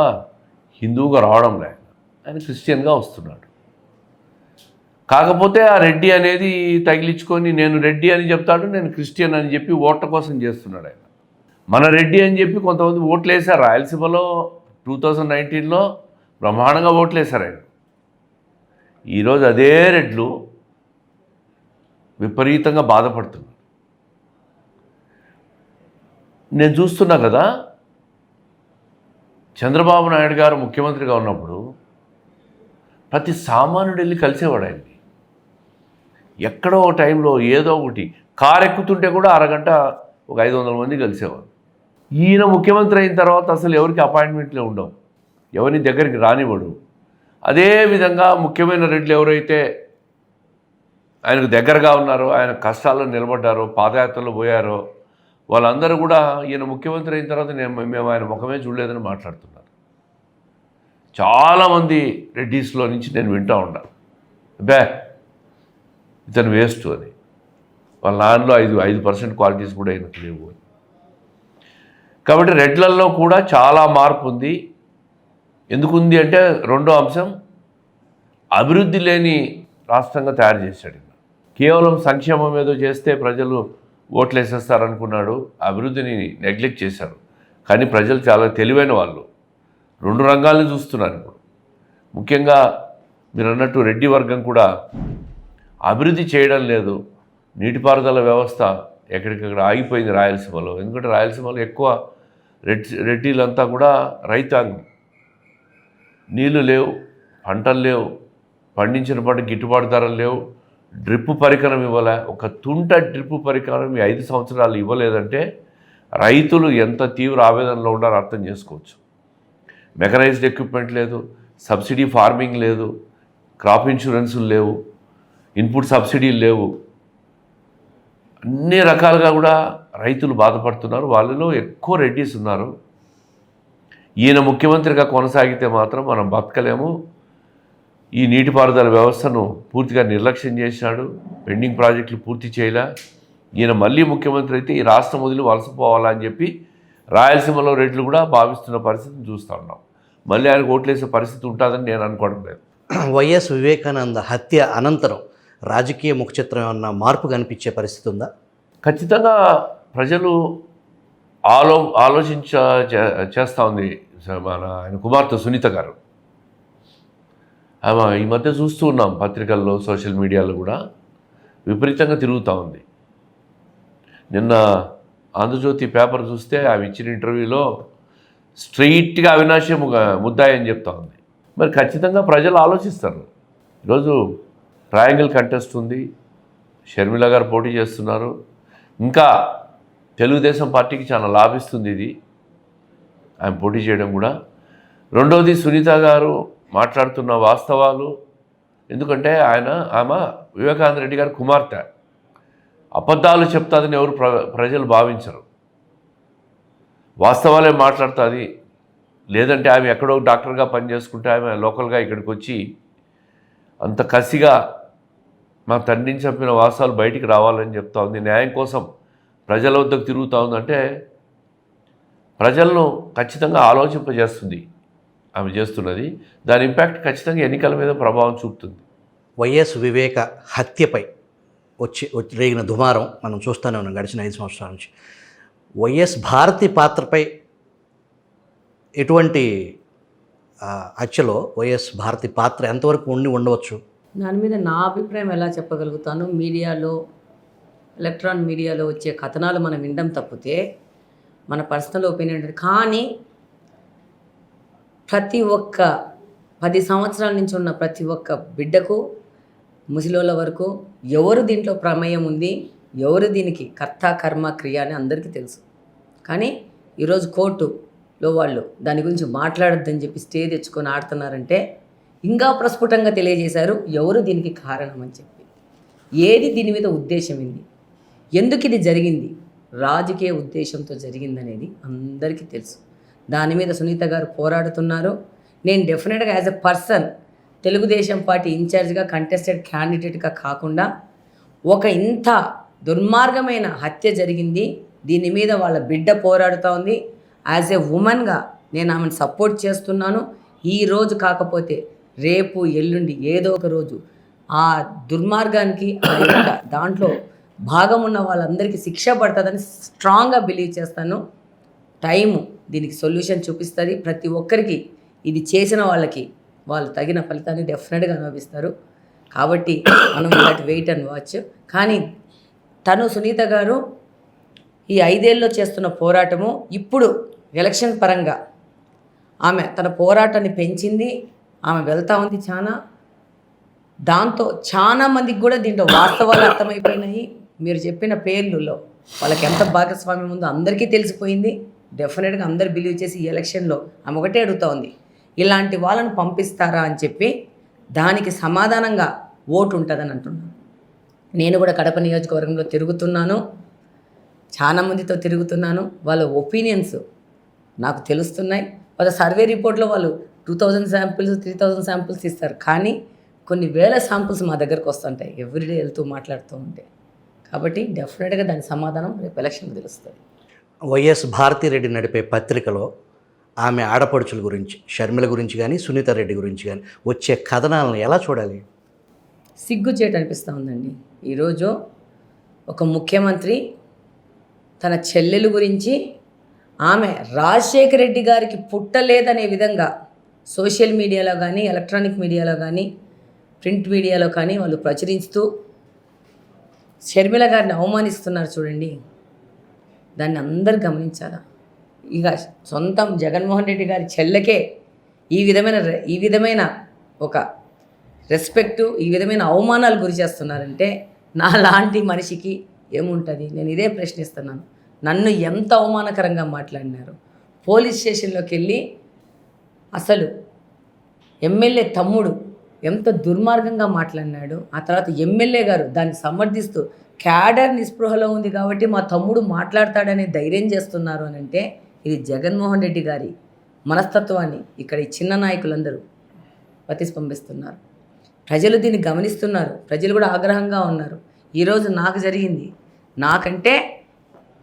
హిందువుగా రావడం లేదు. ఆయన క్రిస్టియన్గా వస్తున్నాడు. కాకపోతే ఆ రెడ్డి అనేది తగిలించుకొని నేను రెడ్డి అని చెప్తాడు, నేను క్రిస్టియన్ అని చెప్పి ఓట్ల కోసం చేస్తున్నాడు ఆయన. మన రెడ్డి అని చెప్పి కొంతమంది ఓట్లు వేశారు. రాయలసీమలో 2019లో బ్రహ్మాండంగా ఓట్లు వేశారు ఆయన. ఈరోజు అదే రెడ్లు విపరీతంగా బాధపడుతున్నారు. నేను చూస్తున్నా కదా, చంద్రబాబు నాయుడు గారు ముఖ్యమంత్రిగా ఉన్నప్పుడు ప్రతి సామాన్యుడు వెళ్ళి కలిసేవాడు ఆయన్ని. ఎక్కడో ఒక టైంలో ఏదో ఒకటి కారు ఎక్కుతుంటే కూడా అరగంట ఒక 500 మంది కలిసేవారు. ఈయన ముఖ్యమంత్రి అయిన తర్వాత అసలు ఎవరికి అపాయింట్మెంట్లే ఉండవు. ఎవరిని దగ్గరికి రానివ్వడు. అదేవిధంగా ముఖ్యమైన రెడ్లు ఎవరైతే ఆయనకు దగ్గరగా ఉన్నారో, ఆయన కష్టాల్లో నిలబడ్డారో, పాదయాత్రలో పోయారో, వాళ్ళందరూ కూడా ఈయన ముఖ్యమంత్రి అయిన తర్వాత మేము ఆయన ముఖమే చూడలేదని మాట్లాడుతున్నారు. చాలామంది రెడ్డిస్లో నుంచి నేను వింటూ ఉన్నాను, ఇతను వేస్ట్ అని. వాళ్ళ నాన్నలో 5% క్వాలిటీస్ కూడా ఆయనకు లేవు అని. కాబట్టి రెడ్లల్లో కూడా చాలా మార్పు ఉంది. ఎందుకుంది అంటే రెండో అంశం, అభివృద్ధి లేని రాష్ట్రంగా తయారు చేశాడు. కేవలం సంక్షేమం ఏదో చేస్తే ప్రజలు ఓట్లు వేసేస్తారనుకున్నాడు. అభివృద్ధిని నెగ్లెక్ట్ చేశారు. కానీ ప్రజలు చాలా తెలివైన వాళ్ళు, 2 రంగాలను చూస్తున్నారు ఇప్పుడు. ముఖ్యంగా మీరు అన్నట్టు రెడ్డి వర్గం కూడా అభివృద్ధి చేయడం లేదు. నీటిపారుదల వ్యవస్థ ఎక్కడికక్కడ ఆగిపోయింది రాయలసీమలో. ఎందుకంటే రాయలసీమలో ఎక్కువ రెడ్డిలంతా కూడా రైతాంగం. నీళ్లు లేవు, పంటలు లేవు, పండించిన పంట గిట్టుబాటు ధరలు లేవు, డ్రిప్ పరికరం ఇవ్వలే. ఒక తుంట డ్రిప్ పరికరం ఈ 5 సంవత్సరాలు ఇవ్వలేదంటే రైతులు ఎంత తీవ్ర ఆవేదనలో ఉన్నారో అర్థం చేసుకోవచ్చు. మెకనైజ్డ్ ఎక్విప్మెంట్ లేదు, సబ్సిడీ ఫార్మింగ్ లేదు, క్రాప్ ఇన్సూరెన్సులు లేవు, ఇన్పుట్ సబ్సిడీలు లేవు. అన్ని రకాలుగా కూడా రైతులు బాధపడుతున్నారు. వాళ్ళలో ఎక్కువ రెడ్డిస్ ఉన్నారు. ఈయన ముఖ్యమంత్రిగా కొనసాగితే మాత్రం మనం బతకలేము. ఈ నీటిపారుదల వ్యవస్థను పూర్తిగా నిర్లక్ష్యం చేశాడు. పెండింగ్ ప్రాజెక్టులు పూర్తి చేయలే. ఈయన మళ్ళీ ముఖ్యమంత్రి అయితే ఈ రాష్ట్రం వదిలి వలసపోవాలని చెప్పి రాయలసీమలో రెడ్లు కూడా భావిస్తున్న పరిస్థితిని చూస్తూ ఉన్నాం. మళ్ళీ ఆయనకు ఓట్లేసే పరిస్థితి ఉంటుందని నేను అనుకోవడం లేదు. వైఎస్ వివేకానంద హత్య అనంతరం రాజకీయ ముఖచిత్రం ఏమన్నా మార్పు కనిపించే పరిస్థితి ఉందా? ఖచ్చితంగా ప్రజలు చేస్తూ ఉంది. ఆయన కుమార్తె సునీత గారు, ఆమె ఈ మధ్య చూస్తూ ఉన్నాం పత్రికల్లో, సోషల్ మీడియాలో కూడా విపరీతంగా తిరుగుతూ ఉంది. నిన్న ఆంధ్రజ్యోతి పేపర్ చూస్తే ఆమె ఇచ్చిన ఇంటర్వ్యూలో స్ట్రెయిట్గా అవినాశే ముద్దాయి అని చెప్తా ఉంది. మరి ఖచ్చితంగా ప్రజలు ఆలోచిస్తారు. ఈరోజు ట్రయాంగిల్ కంటెస్ట్ ఉంది, షర్మిల గారు పోటీ చేస్తున్నారు. ఇంకా తెలుగుదేశం పార్టీకి చాలా లాభిస్తుంది ఇది, ఆమె పోటీ చేయడం కూడా. రెండవది సునీత గారు మాట్లాడుతున్న వాస్తవాలు. ఎందుకంటే ఆమె వివేకానంద రెడ్డి గారి కుమార్తె. అబద్ధాలు చెప్తాదని ఎవరు ప్రజలు భావించరు, వాస్తవాలే మాట్లాడుతుంది. లేదంటే ఆమె ఎక్కడో డాక్టర్గా పనిచేసుకుంటే ఆమె లోకల్గా ఇక్కడికి వచ్చి అంత కసిగా మా తండ్రిని చంపిన వాస్తవాలు బయటికి రావాలని చెప్తా ఉంది. న్యాయం కోసం ప్రజల వద్దకు తిరుగుతూ ఉందంటే ప్రజలను ఖచ్చితంగా ఆలోచింపజేస్తుంది ఆమె చేస్తున్నది. దాని ఇంపాక్ట్ ఖచ్చితంగా ఎన్నికల మీద ప్రభావం చూపుతుంది. వైఎస్ వివేక హత్యపై రేగిన దుమారం మనం చూస్తూనే ఉన్నాం గడిచిన 5 సంవత్సరాల నుంచి. వైఎస్ భారతి పాత్రపై ఎటువంటి హత్యలో వైఎస్ భారతి పాత్ర ఎంతవరకు ఉండవచ్చు? దాని మీద నా అభిప్రాయం ఎలా చెప్పగలుగుతాను? మీడియాలో, ఎలక్ట్రానిక్ మీడియాలో వచ్చే కథనాలు మనం వినడం తప్పితే మన పర్సనల్ ఒపీనియన్. కానీ ప్రతి ఒక్క 10 సంవత్సరాల నుంచి ఉన్న ప్రతి ఒక్క బిడ్డకు, ముసలోళ్ళ వరకు ఎవరు దీంట్లో ప్రమేయం ఉంది, ఎవరు దీనికి కర్త కర్మ క్రియ అని అందరికీ తెలుసు. కానీ ఈరోజు కోర్టులో వాళ్ళు దాని గురించి మాట్లాడొద్దని చెప్పి స్టే తెచ్చుకొని ఆడుతున్నారంటే ఇంకా ప్రస్ఫుటంగా తెలియజేశారు ఎవరు దీనికి కారణం అని చెప్పి. ఏది దీని మీద ఉద్దేశం ఏంది, ఎందుకు ఇది జరిగింది, రాజకీయ ఉద్దేశంతో జరిగిందనేది అందరికీ తెలుసు. దాని మీద సునీత గారు పోరాడుతున్నారు. నేను డెఫినెట్గా as a person Telugu Desam party ఇన్ఛార్జ్గా, కంటెస్టెడ్ క్యాండిడేట్గా కాకుండా ఒక ఇంత దుర్మార్గమైన హత్య జరిగింది, దీని మీద వాళ్ళ బిడ్డ పోరాడుతూ ఉంది. యాజ్ ఎ ఉమెన్గా నేను ఆమెను సపోర్ట్ చేస్తున్నాను. ఈ రోజు కాకపోతే రేపు, ఎల్లుండి ఏదో ఒక రోజు ఆ దుర్మార్గానికి దాంట్లో భాగం ఉన్న వాళ్ళందరికీ శిక్ష పడుతుందని స్ట్రాంగ్గా బిలీవ్ చేస్తాను. టైము దీనికి సొల్యూషన్ చూపిస్తుంది. ప్రతి ఒక్కరికి ఇది చేసిన వాళ్ళకి వాళ్ళు తగిన ఫలితాన్ని డెఫినెట్గా అనుభవిస్తారు. కాబట్టి మనం ఇలాంటి వెయిట్ అండ్ వాచ్. కానీ సునీత గారు ఈ 5 ఏళ్ళలో చేస్తున్న పోరాటము ఇప్పుడు ఎలక్షన్ పరంగా ఆమె తన పోరాటాన్ని పెంచింది. ఆమె వెళ్తూ ఉంది దాంతో చాలా మందికి కూడా దీంట్లో వాస్తవాలు అర్థమైపోయినాయి. మీరు చెప్పిన పేర్లలో వాళ్ళకి ఎంత భాగస్వామ్యం ఉందో అందరికీ తెలిసిపోయింది. డెఫినెట్గా అందరు బిలీవ్ చేసి ఈ ఎలక్షన్లో ఆమె ఒకటే అడుగుతూ ఉంది, ఇలాంటి వాళ్ళను పంపిస్తారా అని చెప్పి దానికి సమాధానంగా ఓటు ఉంటుందని అంటున్నాను. నేను కూడా కడప నియోజకవర్గంలో తిరుగుతున్నాను, చాలా మందితో తిరుగుతున్నాను. వాళ్ళ ఒపీనియన్స్ నాకు తెలుస్తున్నాయి. వాళ్ళ సర్వే రిపోర్ట్లో వాళ్ళు 2000 శాంపిల్స్ 3000 శాంపిల్స్ ఇస్తారు, కానీ కొన్ని వేల శాంపిల్స్ మా దగ్గరకు వస్తుంటాయి ఎవ్రీడే వెళ్తూ మాట్లాడుతూ ఉంటే. కాబట్టి డెఫినెట్గా దాని సమాధానం రేపు ఎలక్షన్ తెలుస్తుంది. వైఎస్ భారతిరెడ్డి నడిపే పత్రికలో ఆమె ఆడపడుచుల గురించి, షర్మిల గురించి కానీ సునీత రెడ్డి గురించి కానీ వచ్చే కథనాలను ఎలా చూడాలి? సిగ్గుచేటు అనిపిస్తూ ఉందండి. ఈరోజు ఒక ముఖ్యమంత్రి తన చెల్లెలు గురించి, ఆమె రాజశేఖర రెడ్డి గారికి పుట్టలేదనే విధంగా సోషల్ మీడియాలో కానీ, ఎలక్ట్రానిక్ మీడియాలో కానీ, ప్రింట్ మీడియాలో కానీ వాళ్ళు ప్రచురిస్తూ షర్మిల గారిని అవమానిస్తున్నారు చూడండి. దాన్ని అందరు గమనించాలా? ఇక సొంతం జగన్మోహన్ రెడ్డి గారి చెల్లెకే ఈ విధమైన ఒక రెస్పెక్టు, ఈ విధమైన అవమానాలు గురి చేస్తున్నారంటే నా లాంటి మనిషికి ఏముంటుంది? నేను ఇదే ప్రశ్నిస్తున్నాను. నన్ను ఎంత అవమానకరంగా మాట్లాడినారు. పోలీస్ స్టేషన్లోకి వెళ్ళి అసలు ఎమ్మెల్యే తమ్ముడు ఎంత దుర్మార్గంగా మాట్లాడినాడు. ఆ తర్వాత ఎమ్మెల్యే గారు దాన్ని సమర్థిస్తూ క్యాడర్ నిస్పృహలో ఉంది కాబట్టి మా తమ్ముడు మాట్లాడతాడనే ధైర్యం చేస్తున్నారు అని అంటే ఇది జగన్మోహన్ రెడ్డి గారి మనస్తత్వాన్ని ఇక్కడ ఈ చిన్న నాయకులందరూ ప్రతిస్పందిస్తున్నారు. ప్రజలు దీన్ని గమనిస్తున్నారు. ప్రజలు కూడా ఆగ్రహంగా ఉన్నారు. ఈరోజు నాకు జరిగింది, నాకంటే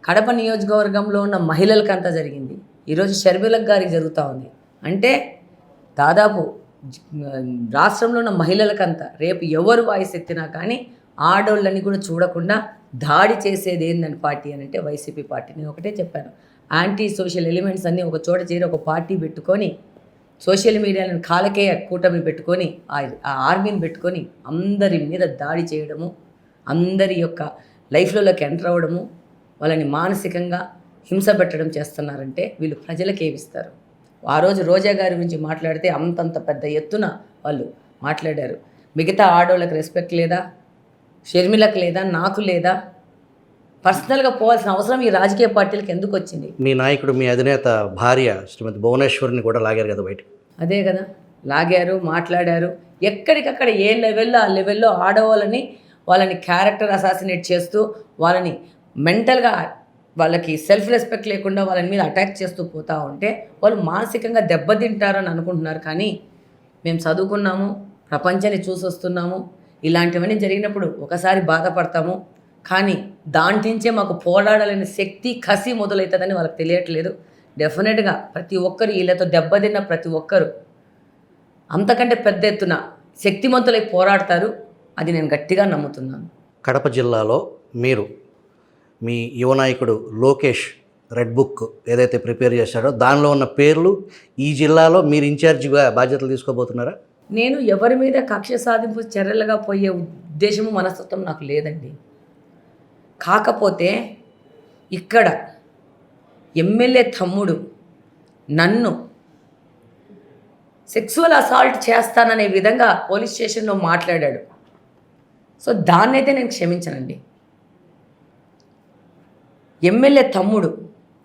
కడప నియోజకవర్గంలో ఉన్న మహిళలకంతా జరిగింది. ఈరోజు షర్మిల గారికి జరుగుతూ ఉంది. అంటే దాదాపు రాష్ట్రంలో ఉన్న మహిళలకంతా రేపు ఎవరు వాయిస్ ఎత్తినా కానీ ఆడోళ్ళని కూడా చూడకుండా దాడి చేసేది ఏందని పార్టీ అని అంటే వైసీపీ పార్టీ. నేను ఒకటే చెప్పాను, యాంటీ సోషల్ ఎలిమెంట్స్ అన్నీ ఒక చోట చేరి ఒక పార్టీ పెట్టుకొని సోషల్ మీడియాలను కాలకేయ కూటమి పెట్టుకొని ఆ ఆర్మీని పెట్టుకొని అందరి మీద దాడి చేయడము, అందరి యొక్క లైఫ్లోకి ఎంటర్ అవ్వడము, వాళ్ళని మానసికంగా హింస పెట్టడం చేస్తున్నారంటే వీళ్ళు ప్రజలకు ఏమిస్తారు? ఆ రోజు రోజా గారి గురించి మాట్లాడితే అంతంత పెద్ద ఎత్తున వాళ్ళు మాట్లాడారు. మిగతా ఆడోళ్ళకి రెస్పెక్ట్ లేదా? షర్మిలకు లేదా? నాకు లేదా? పర్సనల్గా పోవాల్సిన అవసరం ఈ రాజకీయ పార్టీలకు ఎందుకు వచ్చింది? మీ నాయకుడు, మీ అధినేత భార్య శ్రీమతి భువనేశ్వర్ని కూడా లాగారు కదా బయట. అదే కదా, లాగారు, మాట్లాడారు. ఎక్కడికక్కడ ఏ లెవెల్లో ఆ లెవెల్లో వాళ్ళని క్యారెక్టర్ అసాసినేట్ చేస్తూ, వాళ్ళని మెంటల్గా వాళ్ళకి సెల్ఫ్ రెస్పెక్ట్ లేకుండా వాళ్ళని మీద అటాక్ చేస్తూ పోతూ ఉంటే వాళ్ళు మానసికంగా దెబ్బతింటారని అనుకుంటున్నారు. కానీ మేము చదువుకున్నాము, ప్రపంచాన్ని చూసి వస్తున్నాము. ఇలాంటివన్నీ జరిగినప్పుడు ఒకసారి బాధపడతాము, కానీ దాంటించే మాకు పోరాడాలనే శక్తి, కసి మొదలవుతుందని వాళ్ళకి తెలియట్లేదు. డెఫినెట్గా ప్రతి ఒక్కరు వీళ్ళతో దెబ్బతిన్న ప్రతి ఒక్కరు అంతకంటే పెద్ద ఎత్తున శక్తిమంతులై పోరాడతారు. అది నేను గట్టిగా నమ్ముతున్నాను. కడప జిల్లాలో మీరు మీ యువ నాయకుడు లోకేష్ రెడ్ బుక్ ఏదైతే ప్రిపేర్ చేశాడో దానిలో ఉన్న పేర్లు ఈ జిల్లాలో మీరు ఇన్ఛార్జిగా బాధ్యతలు తీసుకోబోతున్నారా? నేను ఎవరి మీద కక్ష సాధింపు చర్యలుగా పోయే ఉద్దేశము, మనస్తత్వం నాకు లేదండి. కాకపోతే ఇక్కడ ఎమ్మెల్యే తమ్ముడు నన్ను సెక్సువల్ అసాల్ట్ చేస్తాననే విధంగా పోలీస్ స్టేషన్లో మాట్లాడాడు. సో దాన్నైతే నేను క్షమించనండి. ఎమ్మెల్యే తమ్ముడు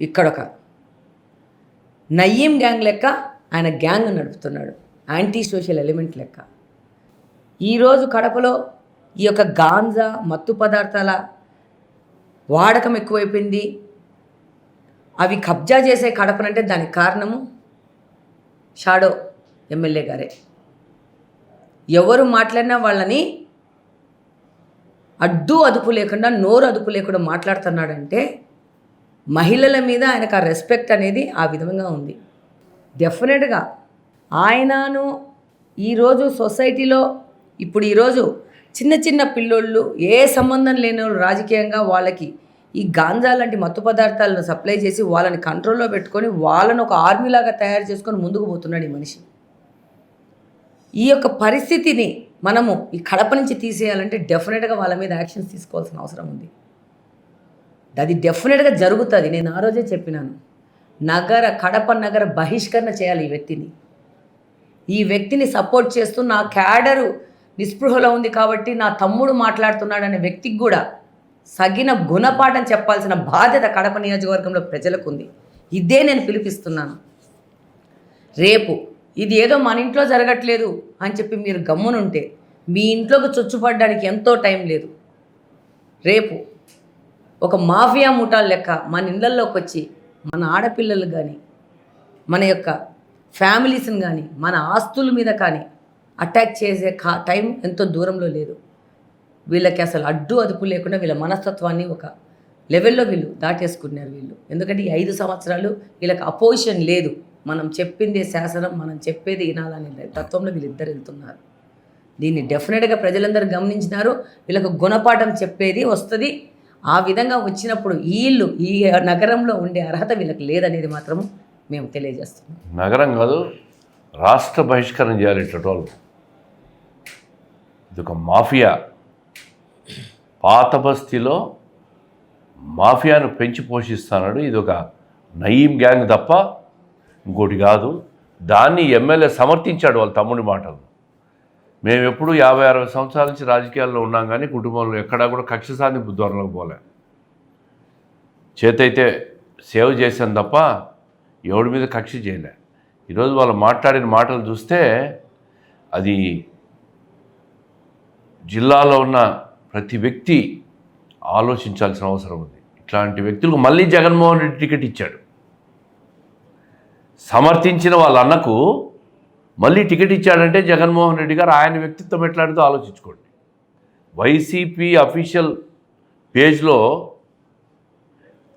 ఇక్కడొక నయీం గ్యాంగ్ లెక్క ఆయన గ్యాంగ్ నడుపుతున్నాడు, యాంటీ సోషల్ ఎలిమెంట్ లెక్క. ఈరోజు కడపలో ఈ యొక్క గాంజా, మత్తు పదార్థాల వాడకం ఎక్కువైపోయింది. అవి కబ్జా చేసే కడపనంటే దానికి కారణము షాడో ఎమ్మెల్యే గారే. ఎవరు మాట్లాడినా వాళ్ళని అడ్డు అదుపు లేకుండా, నోరు అదుపు లేకుండా మాట్లాడుతున్నాడంటే మహిళల మీద ఆయనకు ఆ రెస్పెక్ట్ అనేది ఆ విధంగా ఉంది. డెఫినెట్గా ఆయనను ఈరోజు సొసైటీలో ఈరోజు చిన్న చిన్న పిల్లోళ్ళు, ఏ సంబంధం లేని వాళ్ళు రాజకీయంగా వాళ్ళకి ఈ గాంజా లాంటి మత్తు పదార్థాలను సప్లై చేసి వాళ్ళని కంట్రోల్లో పెట్టుకొని వాళ్ళను ఒక ఆర్మీలాగా తయారు చేసుకొని ముందుకు పోతున్నాడు ఈ మనిషి. ఈ యొక్క పరిస్థితిని మనము ఈ కడప నుంచి తీసేయాలంటే డెఫినెట్గా వాళ్ళ మీద యాక్షన్స్ తీసుకోవాల్సిన అవసరం ఉంది. అది డెఫినెట్గా జరుగుతుంది. నేను ఆ రోజే చెప్పినాను, కడప నగర బహిష్కరణ చేయాలి ఈ వ్యక్తిని. ఈ వ్యక్తిని సపోర్ట్ చేస్తూ నా క్యాడరు నిస్పృహలో ఉంది కాబట్టి నా తమ్ముడు మాట్లాడుతున్నాడనే వ్యక్తికి కూడా సగిన గుణపాఠం చెప్పాల్సిన బాధ్యత కడప నియోజకవర్గంలో ప్రజలకు ఉంది. ఇదే నేను పిలిపిస్తున్నాను. రేపు ఇది ఏదో మన ఇంట్లో జరగట్లేదు అని చెప్పి మీరు గమ్మునుంటే మీ ఇంట్లోకి చొచ్చుపడడానికి ఎంతో టైం లేదు. రేపు ఒక మాఫియా ముఠాల లెక్క మన ఇళ్ళల్లోకి వచ్చి మన ఆడపిల్లలు కానీ మన యొక్క ఫ్యామిలీస్ని కానీ మన ఆస్తుల మీద కానీ అటాక్ చేసే టైం ఎంతో దూరంలో లేదు. వీళ్ళకి అసలు అడ్డు అదుపు లేకుండా వీళ్ళ మనస్తత్వాన్ని ఒక లెవెల్లో వీళ్ళు దాటేసుకున్నారు వీళ్ళు. ఎందుకంటే ఈ 5 సంవత్సరాలు వీళ్ళకి అపోజిషన్ లేదు. మనం చెప్పిందే శాసనం, మనం చెప్పేది వినాలనే తత్వంలో వీళ్ళిద్దరు వెళ్తున్నారు. దీన్ని డెఫినెట్గా ప్రజలందరూ గమనించినారు. వీళ్ళకు గుణపాఠం చెప్పేది వస్తుంది. ఆ విధంగా వచ్చినప్పుడు వీళ్ళు ఈ నగరంలో ఉండే అర్హత వీళ్ళకి లేదనేది మాత్రం మేము తెలియజేస్తున్నాం. నగరం కాదు, రాష్ట్ర బహిష్కరణ చేయాలి. ఇట్లా ఇది ఒక మాఫియా. పాత బస్తీలో మాఫియాను పెంచి పోషిస్తున్నాడు. ఇది ఒక నయీం గ్యాంగ్ తప్ప ఇంకోటి కాదు. దాన్ని ఎమ్మెల్యే సమర్థించాడు వాళ్ళ తమ్ముడి మాటలు. మేము ఎప్పుడు 50-60 సంవత్సరాల నుంచి రాజకీయాల్లో ఉన్నాం, కానీ కుటుంబంలో ఎక్కడా కూడా కక్ష సాధింపు ధోరణిలోకి పోలే. చేతైతే సేవ్ చేశాను తప్ప ఎవడి మీద కక్ష చేయలే. ఈరోజు వాళ్ళు మాట్లాడిన మాటలు చూస్తే అది జిల్లాలో ఉన్న ప్రతి వ్యక్తి ఆలోచించాల్సిన అవసరం ఉంది. ఇట్లాంటి వ్యక్తులకు మళ్ళీ జగన్మోహన్ రెడ్డి టికెట్ ఇచ్చాడు. సమర్థించిన వాళ్ళ అన్నకు మళ్ళీ టికెట్ ఇచ్చాడంటే జగన్మోహన్ రెడ్డి గారు ఆయన వ్యక్తిత్వం ఎట్లాంటిదో ఆలోచించుకోండి. వైసీపీ అఫీషియల్ పేజ్లో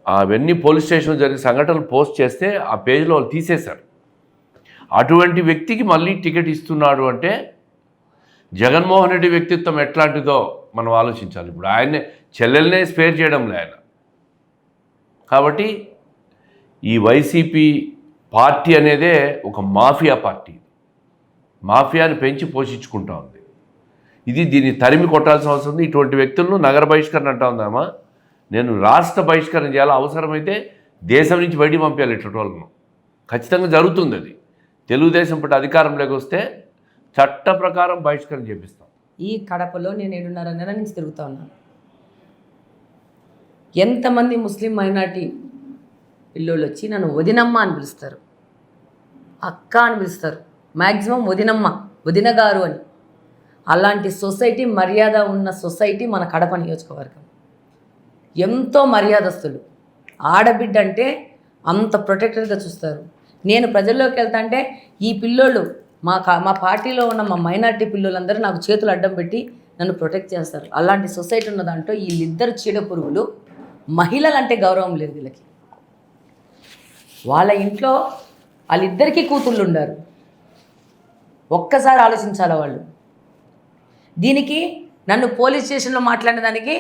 అవన్నీ పోలీస్ స్టేషన్లో జరిగిన సంఘటనలు పోస్ట్ చేస్తే ఆ పేజ్లో వాళ్ళు తీసేశారు. అటువంటి వ్యక్తికి మళ్ళీ టికెట్ ఇస్తున్నాడు అంటే జగన్మోహన్ రెడ్డి వ్యక్తిత్వం ఎట్లాంటిదో మనం ఆలోచించాలి. ఇప్పుడు ఆయన్నే చెల్లెల్నే స్పేర్ చేయడంలే ఆయన. కాబట్టి ఈ వైసీపీ పార్టీ అనేదే ఒక మాఫియా పార్టీ. మాఫియాని పెంచి పోషించుకుంటా ఉంది. దీన్ని తరిమి కొట్టాల్సిన అవసరం ఉంది. ఇటువంటి వ్యక్తులను నగర బహిష్కరణ అంటా ఉందామా? నేను రాష్ట్ర బహిష్కరణ చేయాలి, అవసరమైతే దేశం నుంచి బయటికి పంపించాలి ఇటువంటి వాళ్ళను. ఖచ్చితంగా జరుగుతుంది అది. తెలుగుదేశం పట్ల అధికారంలోకి వస్తే చట్ట ప్రకారం బహిష్కరణ చేపిస్తాం. ఈ కడపలో నేను 7.5 నెలల నుంచి తిరుగుతూ ఉన్నాను. ఎంతమంది ముస్లిం మైనార్టీ పిల్లోళ్ళు వచ్చి నన్ను వదినమ్మ అని పిలుస్తారు, అక్క అని పిలుస్తారు, మ్యాక్సిమం వదినమ్మ, వదిన గారు అని. అలాంటి సొసైటీ, మర్యాద ఉన్న సొసైటీ మన కడప నియోజకవర్గం. ఎంతో మర్యాదస్తులు. ఆడబిడ్డ అంటే అంత ప్రొటెక్టెడ్గా చూస్తారు. నేను ప్రజల్లోకి వెళ్తా అంటే ఈ పిల్లోళ్ళు మా పార్టీలో ఉన్న మా మైనార్టీ పిల్లలందరూ నాకు చేతులు అడ్డం పెట్టి నన్ను ప్రొటెక్ట్ చేస్తారు. అలాంటి సొసైటీ ఉన్న దాంట్లో వీళ్ళిద్దరు చీడ పురుగులు. మహిళలంటే గౌరవం లేదు వీళ్ళకి. వాళ్ళ ఇంట్లో వాళ్ళిద్దరికీ కూతుళ్ళు ఉన్నారు. ఒక్కసారి ఆలోచించాలి వాళ్ళు. దీనికి నన్ను పోలీస్ స్టేషన్లో మాట్లాడిన దానికి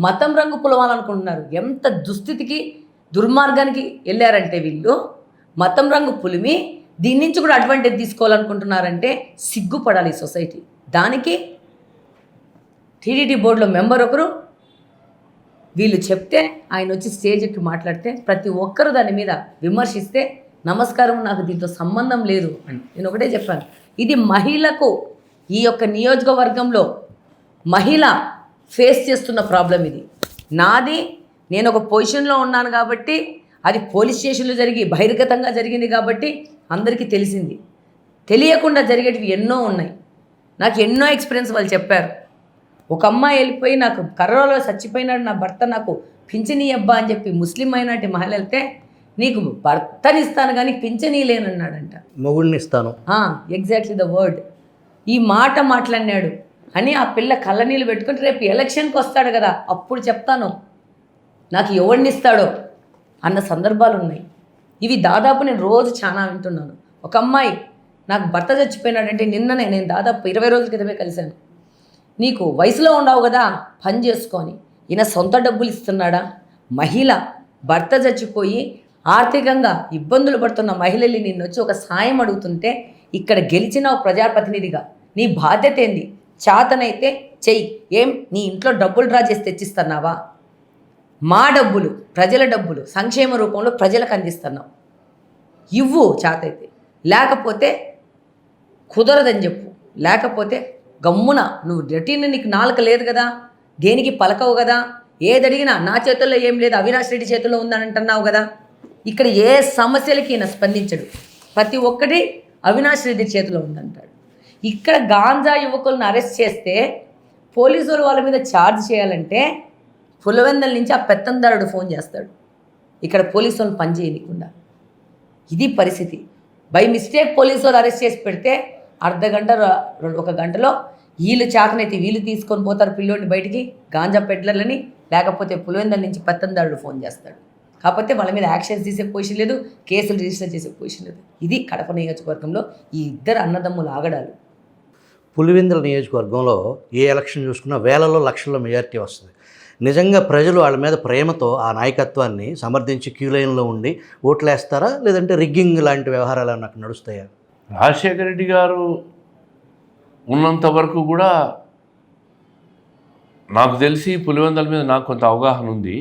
మతం రంగు పులవాలనుకుంటున్నారు. ఎంత దుస్థితికి, దుర్మార్గానికి వెళ్ళారంటే వీళ్ళు. మతం రంగు పులిమి దీని నుంచి కూడా అడ్వాంటేజ్ తీసుకోవాలనుకుంటున్నారంటే సిగ్గుపడాలి ఈ సొసైటీ. దానికి టీడీటీ బోర్డులో మెంబర్ ఒకరు వీళ్ళు చెప్తే ఆయన వచ్చి స్టేజ్ ఎక్కి మాట్లాడితే ప్రతి ఒక్కరు దాని మీద విమర్శిస్తే నమస్కారం, నాకు దీంతో సంబంధం లేదు అని నేను ఒకటే చెప్పాను. ఇది మహిళకు, ఈ యొక్క నియోజకవర్గంలో మహిళ ఫేస్ చేస్తున్న ప్రాబ్లం ఇది. నాది, నేను ఒక పొజిషన్లో ఉన్నాను కాబట్టి, అది పోలీస్ స్టేషన్లో జరిగి బహిర్గతంగా జరిగింది కాబట్టి అందరికీ తెలిసింది. తెలియకుండా జరిగేటివి ఎన్నో ఉన్నాయి. నాకు ఎన్నో ఎక్స్పీరియన్స్ వాళ్ళు చెప్పారు. ఒక అమ్మాయి వెళ్ళిపోయి నాకు కరోనాలో చచ్చిపోయినాడు నా భర్త, నాకు పింఛనీ అబ్బా అని చెప్పి ముస్లిం అయినట్టు మహిళ వెళ్తే, నీకు భర్తనిస్తాను కానీ పింఛనీ లేనన్నాడంట. మొగుడిని ఇస్తాను, ఎగ్జాక్ట్లీ ద వర్డ్. ఈ మాట మాట్లాడినాడు అని ఆ పిల్ల కళ్ళనీళ్ళు పెట్టుకుంటే రేపు ఎలక్షన్కి వస్తాడు కదా, అప్పుడు చెప్తాను నాకు ఎవరిని ఇస్తాడో అన్న సందర్భాలు ఉన్నాయి. ఇవి దాదాపు నేను రోజు చాలా వింటున్నాను. ఒక అమ్మాయి నాకు భర్త చచ్చిపోయినాడంటే నిన్ననే, నేను దాదాపు 20 రోజుల క్రితమే కలిశాను. నీకు వయసులో ఉండవు కదా, పని చేసుకొని. ఈయన సొంత డబ్బులు ఇస్తున్నాడా? మహిళ భర్త చచ్చిపోయి ఆర్థికంగా ఇబ్బందులు పడుతున్న మహిళల్ని నిన్ను వచ్చి ఒక సాయం అడుగుతుంటే, ఇక్కడ గెలిచిన ప్రజాప్రతినిధిగా నీ బాధ్యత ఏంది? చేతనైతే చెయ్యి. ఏం నీ ఇంట్లో డబ్బులు డ్రా చేసి తెచ్చిస్తున్నావా? మా డబ్బులు, ప్రజల డబ్బులు సంక్షేమ రూపంలో ప్రజలకు అందిస్తున్నావు, ఇవ్వు చేతైతే. లేకపోతే కుదరదని చెప్పు. లేకపోతే గమ్మున నువ్వు రొటీన్, నీకు నాలుక లేదు కదా, దేనికి పలకవు కదా, ఏదడిగినా నా చేతుల్లో ఏం లేదు, అవినాష్ రెడ్డి చేతుల్లో ఉందని అంటున్నావు కదా. ఇక్కడ ఏ సమస్యలకి ఈయన స్పందించడు. ప్రతి ఒక్కటి అవినాష్ రెడ్డి చేతిలో ఉందంటాడు. ఇక్కడ గాంజా యువకులను అరెస్ట్ చేస్తే పోలీసులు వాళ్ళ మీద ఛార్జ్ చేయాలంటే పులివెందల నుంచి ఆ పెత్తందారుడు ఫోన్ చేస్తాడు, ఇక్కడ పోలీసు వాళ్ళు పని చేయకుండా. ఇది పరిస్థితి. బై మిస్టేక్ పోలీసు వాళ్ళు అరెస్ట్ చేసి పెడితే అర్ధగంట 1 గంటలో వీళ్ళు చేతనైతే వీళ్ళు తీసుకొని పోతారు పిల్లోడిని బయటికి, గాంజా పెడ్లర్లని, లేకపోతే పులివెందల నుంచి పెత్తందారుడు ఫోన్ చేస్తాడు. కాకపోతే వాళ్ళ మీద యాక్షన్స్ తీసే పొజిషన్ లేదు, కేసులు రిజిస్టర్ చేసే పొజిషన్ లేదు. ఇది కడప నియోజకవర్గంలో ఈ ఇద్దరు అన్నదమ్ముల ఆగడాలు. పులివెందుల నియోజకవర్గంలో ఏ ఎలక్షన్ చూసుకున్నా వేలలో లక్షల్లో మెజారిటీ వస్తుంది. నిజంగా ప్రజలు వాళ్ళ మీద ప్రేమతో ఆ నాయకత్వాన్ని సమర్థించి క్యూ లైన్లో ఉండి ఓట్లేస్తారా, లేదంటే రిగ్గింగ్ లాంటి వ్యవహారాలు నాకు నడుస్తాయా? రాజశేఖర రెడ్డి గారు ఉన్నంత వరకు కూడా నాకు తెలిసి పులివెందుల మీద నాకు కొంత అవగాహన ఉంది.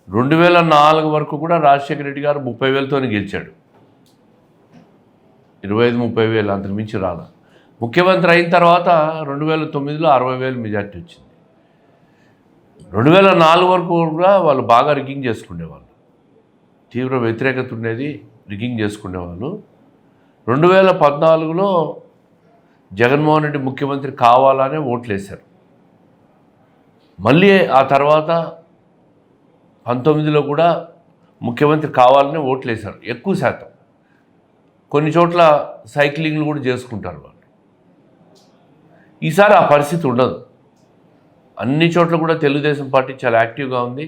2004 వరకు కూడా రాజశేఖర రెడ్డి గారు 30,000తోనే గెలిచాడు. 25-30,000 అంతకు మించి రాలా. ముఖ్యమంత్రి అయిన తర్వాత 2009లో 60,000 మెజార్టీ వచ్చింది. 2004 వరకు కూడా వాళ్ళు బాగా రిగ్గింగ్ చేసుకునేవాళ్ళు, తీవ్ర వ్యతిరేకత ఉండేది, రిగ్గింగ్ చేసుకునేవాళ్ళు. 2014లో జగన్మోహన్ రెడ్డి ముఖ్యమంత్రి కావాలనే ఓట్లు వేశారు. మళ్ళీ ఆ తర్వాత 19లో కూడా ముఖ్యమంత్రి కావాలనే ఓట్లు వేశారు ఎక్కువ శాతం. కొన్ని చోట్ల సైక్లింగ్లు కూడా చేసుకుంటారు వాళ్ళు. ఈసారి ఆ పరిస్థితి ఉండదు. అన్ని చోట్ల కూడా తెలుగుదేశం పార్టీ చాలా యాక్టివ్గా ఉంది.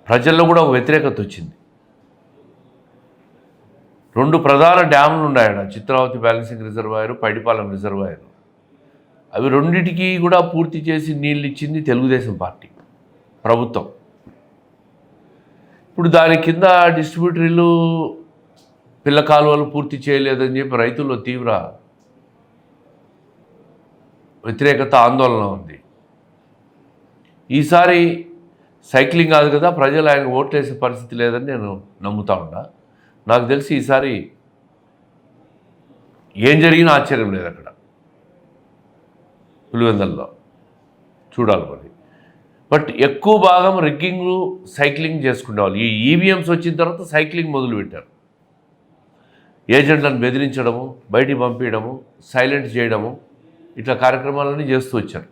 ప్రజల్లో కూడా ఒక వ్యతిరేకత వచ్చింది. 2 ప్రధాన డ్యాములు ఉన్నాయట, Chitravathi balancing reservoir, Paidipalem reservoir. అవి రెండింటికి కూడా పూర్తి చేసి నీళ్ళు ఇచ్చింది తెలుగుదేశం పార్టీ ప్రభుత్వం. ఇప్పుడు దాని కింద డిస్ట్రిబ్యూటరీలు పిల్ల కాలువలు పూర్తి చేయలేదని చెప్పి రైతుల్లో తీవ్ర వ్యతిరేకత, ఆందోళన ఉంది. ఈసారి సైక్లింగ్ కాదు కదా, ప్రజలు ఆయన ఓట్లేసే పరిస్థితి లేదని నేను నమ్ముతా ఉన్నా. నాకు తెలిసి ఈసారి ఏం జరిగినా ఆశ్చర్యం లేదు అక్కడ పులివెందుల్లో, చూడాలి మరి. బట్ ఎక్కువ భాగం రిగ్గింగ్లు, సైక్లింగ్ చేసుకునేవాళ్ళు. ఈ ఈవీఎంస్ వచ్చిన తర్వాత సైక్లింగ్ మొదలుపెట్టారు. ఏజెంట్లను బెదిరించడము, బయటికి పంపించడము, సైలెంట్ చేయడము, ఇట్లా కార్యక్రమాలన్నీ చేస్తూ వచ్చారు.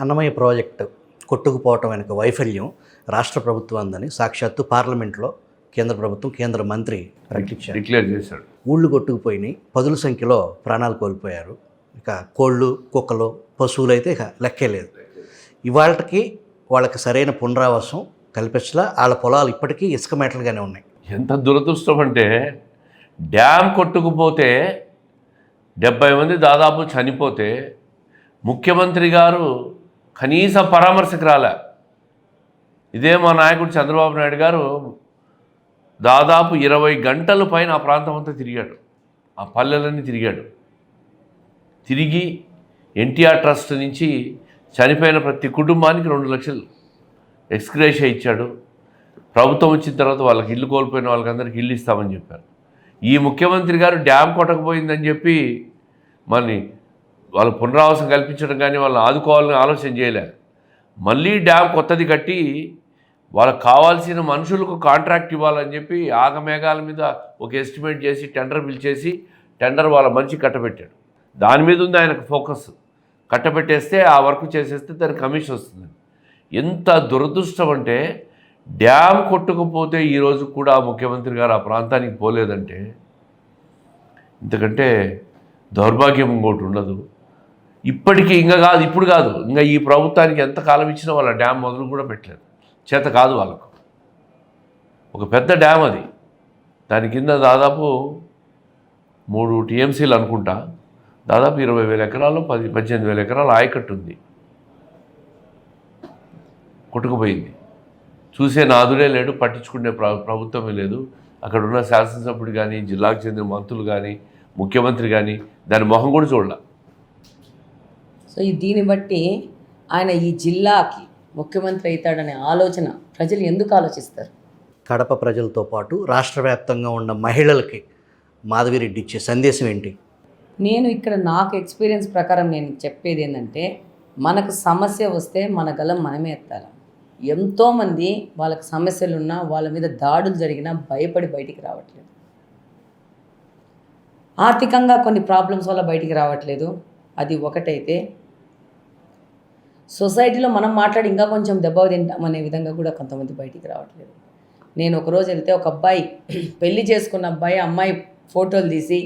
అన్నమయ్య ప్రాజెక్టు కొట్టుకుపోవటం వెనుక వైఫల్యం రాష్ట్ర ప్రభుత్వం అందని సాక్షాత్తు పార్లమెంట్లో కేంద్ర ప్రభుత్వం, కేంద్ర మంత్రి ప్రకటించారు, డిక్లేర్ చేశాడు. ఊళ్ళు కొట్టుకుపోయినాయి, పదుల సంఖ్యలో ప్రాణాలు కోల్పోయారు. ఇక కోళ్ళు, కుక్కలు, పశువులు అయితే ఇక లెక్కే లేదు. ఇవాళకి వాళ్ళకి సరైన పునరావాసం కల్పించలా, వాళ్ళ పొలాలు ఇప్పటికీ ఇసుక మేటలుగానే ఉన్నాయి. ఎంత దురదృష్టం అంటే, డ్యామ్ కొట్టుకుపోతే 70 మంది దాదాపు చనిపోతే ముఖ్యమంత్రి గారు కనీస పరామర్శకు రాలే. ఇదే మా నాయకుడు చంద్రబాబు నాయుడు గారు దాదాపు 20 గంటల పైన ఆ ప్రాంతం అంతా తిరిగాడు, ఆ పల్లెలన్నీ తిరిగాడు. తిరిగి ఎన్టీఆర్ ట్రస్ట్ నుంచి చనిపోయిన ప్రతి కుటుంబానికి 2 లక్షలు ఎక్స్గ్రేషియా ఇచ్చాడు. ప్రభుత్వం వచ్చిన తర్వాత వాళ్ళకి ఇల్లు కోల్పోయిన వాళ్ళకందరికీ ఇల్లు ఇస్తామని చెప్పారు. ఈ ముఖ్యమంత్రి గారు డ్యామ్ కొట్టకపోయిందని చెప్పి మళ్ళీ వాళ్ళు పునరావాసం కల్పించడం కానీ వాళ్ళని ఆదుకోవాలని ఆలోచన చేయలే. మళ్ళీ డ్యామ్ కొత్తది కట్టి వాళ్ళకి కావాల్సిన మనుషులకు కాంట్రాక్ట్ ఇవ్వాలని చెప్పి ఆగమేఘాల మీద ఒక ఎస్టిమేట్ చేసి టెండర్ పిలిచేసి టెండర్ వాళ్ళ మంచి కట్టబెట్టాడు. దాని మీద ఉంది ఆయనకు ఫోకస్. కట్టబెట్టేస్తే ఆ వర్క్ చేసేస్తే దానికి కమిషన్ వస్తుంది. ఎంత దురదృష్టం అంటే, డ్యామ్ కొట్టుకుపోతే ఈరోజు కూడా ముఖ్యమంత్రి గారు ఆ ప్రాంతానికి పోలేదంటే ఇంతకంటే దౌర్భాగ్యం ఇంకోటి ఉండదు. ఇప్పటికీ ఇంకా కాదు, ఇప్పుడు కాదు, ఇంకా ఈ ప్రభుత్వానికి ఎంత కాలం ఇచ్చినా వాళ్ళ డ్యామ్ మొదలు కూడా పెట్టలేదు. చేత కాదు వాళ్ళకు. ఒక పెద్ద డ్యామ్ అది, దాని కింద దాదాపు 3 టీఎంసీలు అనుకుంటా, దాదాపు 20,000 ఎకరాలు, 18,000 ఎకరాలు ఆయకట్టు ఉంది, కొట్టుకుపోయింది. చూసే నాదుడే లేడు, పట్టించుకునే ప్రభుత్వమే లేదు. అక్కడ ఉన్న శాసనసభ్యుడు కానీ, జిల్లాకు చెందిన మంత్రులు కానీ, ముఖ్యమంత్రి కానీ దాని మొహం కూడా చూడాల. సో దీన్ని బట్టి ఆయన ఈ జిల్లాకి ముఖ్యమంత్రి అవుతాడనే ఆలోచన ప్రజలు ఎందుకు ఆలోచిస్తారు? కడప ప్రజలతో పాటు రాష్ట్ర వ్యాప్తంగా ఉన్న మహిళలకి మాధవిరెడ్డి ఇచ్చే సందేశం ఏంటి? నేను ఇక్కడ నాకు ఎక్స్పీరియన్స్ ప్రకారం నేను చెప్పేది ఏంటంటే, మనకు సమస్య వస్తే మన గలం మనమే ఎత్తాలి. ఎంతోమంది వాళ్ళకి సమస్యలు ఉన్నా, వాళ్ళ మీద దాడులు జరిగినా భయపడి బయటికి రావట్లేదు. ఆర్థికంగా కొన్ని ప్రాబ్లమ్స్ వల్ల బయటికి రావట్లేదు. అది ఒకటైతే సొసైటీలో మనం మాట్లాడి ఇంకా కొంచెం దెబ్బ తింటామనే విధంగా కూడా కొంతమంది బయటికి రావట్లేదు. నేను ఒకరోజు వెళ్తే ఒక అబ్బాయి పెళ్లి చేసుకున్న అబ్బాయి అమ్మాయి ఫోటోలు తీసి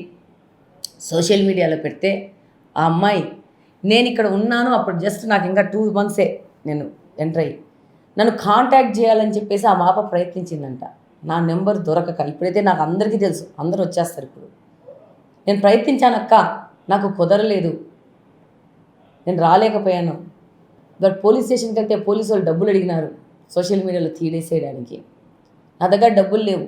సోషల్ మీడియాలో పెడితే ఆ అమ్మాయి నేను ఇక్కడ ఉన్నాను, అప్పుడు జస్ట్ నాకు ఇంకా 2 months నేను ఎంటర్ అయ్యి నన్ను కాంటాక్ట్ చేయాలని చెప్పేసి ఆ పాప ప్రయత్నించిందంట. నా నెంబర్ దొరకక ఇప్పుడైతే నాకు అందరికీ తెలుసు, అందరూ వచ్చేస్తారు ఇప్పుడు. నేను ప్రయత్నించానక్క, నాకు కుదరలేదు, నేను రాలేకపోయాను. బట్ పోలీస్ స్టేషన్కి వెళ్తే పోలీసు వాళ్ళు డబ్బులు అడిగినారు సోషల్ మీడియాలో తీసేయడానికి. నా దగ్గర డబ్బులు లేవు,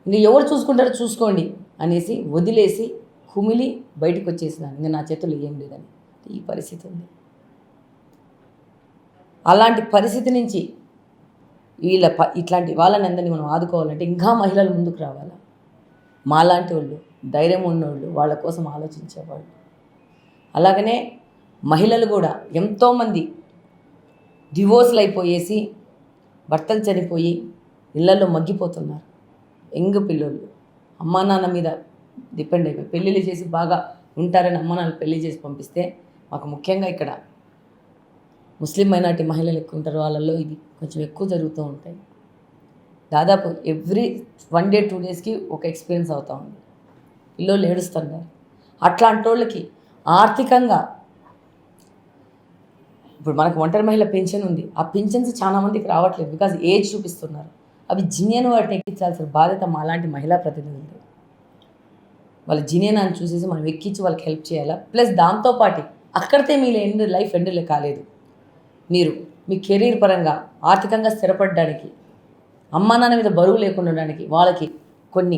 ఇంకా ఎవరు చూసుకుంటారో చూసుకోండి అనేసి వదిలేసి కుమిలి బయటకు వచ్చేసినాను. ఇంకా నా చేతుల్లో ఏం లేదని ఈ పరిస్థితి ఉంది. అలాంటి పరిస్థితి నుంచి ఇట్లాంటి వాళ్ళని అందరినీ మనం ఆదుకోవాలంటే ఇంకా మహిళలు ముందుకు రావాలి. మాలాంటి వాళ్ళు, ధైర్యం ఉన్నవాళ్ళు, వాళ్ళ కోసం ఆలోచించేవాళ్ళు. అలాగనే మహిళలు కూడా ఎంతోమంది డివోర్స్లు అయిపోయేసి భర్తలు చనిపోయి ఇళ్లలో మగ్గిపోతున్నారు. యంగ్ పిల్లలు అమ్మా నాన్న మీద డిపెండ్ అయిపోయి పెళ్ళిళ్ళు చేసి బాగా ఉంటారని అమ్మా నాన్న పెళ్లి చేసి పంపిస్తే, మాకు ముఖ్యంగా ఇక్కడ ముస్లిం మైనారిటీ మహిళలు ఎక్కువ ఉంటారు, వాళ్ళల్లో ఇది కొంచెం ఎక్కువ జరుగుతూ ఉంటాయి. దాదాపు ఎవ్రీ 1 day 2 daysకి ఒక ఎక్స్పీరియన్స్ అవుతూ ఉంది. పిల్లలు ఏడుస్తున్నారు. అట్లాంటి వాళ్ళకి ఆర్థికంగా ఇప్పుడు మనకు ఒంటరి మహిళ పెన్షన్ ఉంది, ఆ పెన్షన్స్ చాలా మందికి రావట్లేదు బికాజ్ ఏజ్ చూపిస్తున్నారు. అవి జినియన్ వాటిని ఎక్కించాల్సిన బాధ్యత మా లాంటి మహిళా ప్రతినిధులు. వాళ్ళ జినియన్ అని చూసేసి మనం ఎక్కించి వాళ్ళకి హెల్ప్ చేయాలా. ప్లస్ దాంతోపాటు అక్కడితే మీ లైఫ్ ఎండ్ కాలేదు. మీరు మీ కెరీర్ పరంగా ఆర్థికంగా స్థిరపడడానికి, అమ్మా నాన్న మీద బరువు లేకుండా ఉండడానికి వాళ్ళకి కొన్ని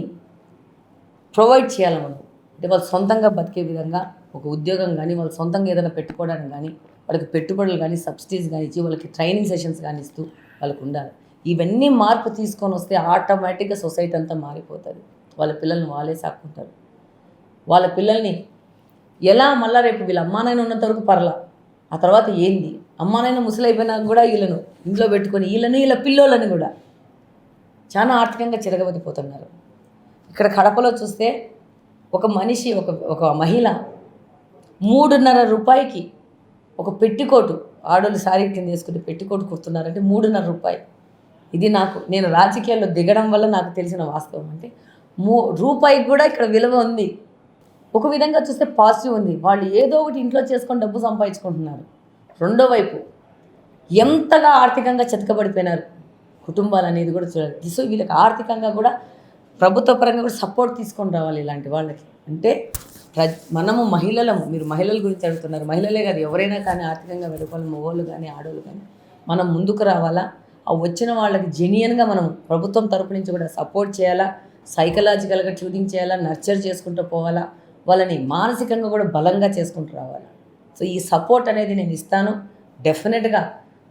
ప్రొవైడ్ చేయాలి మనం. అంటే వాళ్ళు సొంతంగా బతికే విధంగా ఒక ఉద్యోగం కానీ, వాళ్ళు సొంతంగా ఏదైనా పెట్టుకోవడానికి కానీ, వాళ్ళకి పెట్టుబడులు కానీ, సబ్సిడీస్ కానీ ఇచ్చి, వాళ్ళకి ట్రైనింగ్ సెషన్స్ కానీ ఇస్తూ వాళ్ళకు ఉండాలి. ఇవన్నీ మార్పు తీసుకొని వస్తే ఆటోమేటిక్గా సొసైటీ అంతా మారిపోతుంది. వాళ్ళ పిల్లల్ని వాళ్ళే సాక్కుంటారు. వాళ్ళ పిల్లల్ని ఎలా మళ్ళీ రేపు వీళ్ళ అమ్మానాయన ఉన్నంత వరకు పర్లా, ఆ తర్వాత ఏంది, అమ్మానాయన ముసలైపోయినాక కూడా వీళ్ళను ఇంట్లో పెట్టుకొని వీళ్ళ పిల్లోళ్ళని కూడా చాలా ఆర్థికంగా చిరగబడిపోతున్నారు. ఇక్కడ కడపలో చూస్తే ఒక మనిషి ఒక మహిళ 3.5 రూపాయకి ఒక పెట్టికోటు, ఆడోళ్ళు శారీ కింద వేసుకుని పెట్టికోటు కుడుతున్నారంటే 3.5 రూపాయలు. ఇది నేను రాజకీయాల్లో దిగడం వల్ల నాకు తెలిసిన వాస్తవం. అంటే రూపాయికి కూడా ఇక్కడ విలువ ఉంది. ఒక విధంగా చూస్తే పాజిటివ్ ఉంది. వాళ్ళు ఏదో ఒకటి ఇంట్లో చేసుకొని డబ్బు సంపాదించుకుంటున్నారు. రెండో వైపు ఎంతగా ఆర్థికంగా చితకబడిపోయినారు కుటుంబాలు అనేది కూడా చూడాలి. సో వీళ్ళకి ఆర్థికంగా కూడా ప్రభుత్వ పరంగా కూడా సపోర్ట్ తీసుకొని రావాలి ఇలాంటి వాళ్ళకి. అంటే మనము మహిళలము, మీరు మహిళల గురించి అడుగుతున్నారు, మహిళలే కాదు ఎవరైనా కానీ ఆర్థికంగా వెలుపల మగవాళ్ళు కానీ ఆడవాళ్ళు కానీ మనం ముందుకు రావాలా. ఆ వచ్చిన వాళ్ళకి జెన్యున్గా మనం ప్రభుత్వం తరపు నుంచి కూడా సపోర్ట్ చేయాలా, సైకలాజికల్గా ట్యూనింగ్ చేయాలా, నర్చర్ చేసుకుంటూ పోవాలా, వాళ్ళని మానసికంగా కూడా బలంగా చేసుకుంటూ రావాలి. సో ఈ సపోర్ట్ అనేది నేను ఇస్తాను. డెఫినెట్గా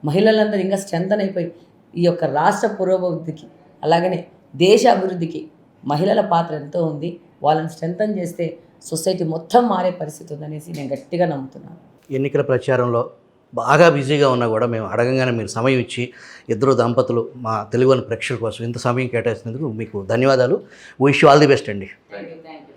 మహిళలందరూ ఇంకా స్ట్రెంథన్ అయిపోయి ఈ యొక్క రాష్ట్ర పురోభివృద్ధికి అలాగనే దేశ అభివృద్ధికి మహిళల పాత్ర ఎంతో ఉంది. వాళ్ళని స్ట్రెంథన్ చేస్తే సొసైటీ మొత్తం మారే పరిస్థితి ఉందనేసి నేను గట్టిగా నమ్ముతున్నాను. ఎన్నికల ప్రచారంలో బాగా బిజీగా ఉన్నా కూడా మేము అడగంగానే మీరు సమయం ఇచ్చి ఇద్దరు దంపతులు మా తెలుగు ప్రేక్షకుల కోసం ఇంత సమయం కేటాయిస్తున్నందుకు మీకు ధన్యవాదాలు. Wish you all the best అండి. Thank you.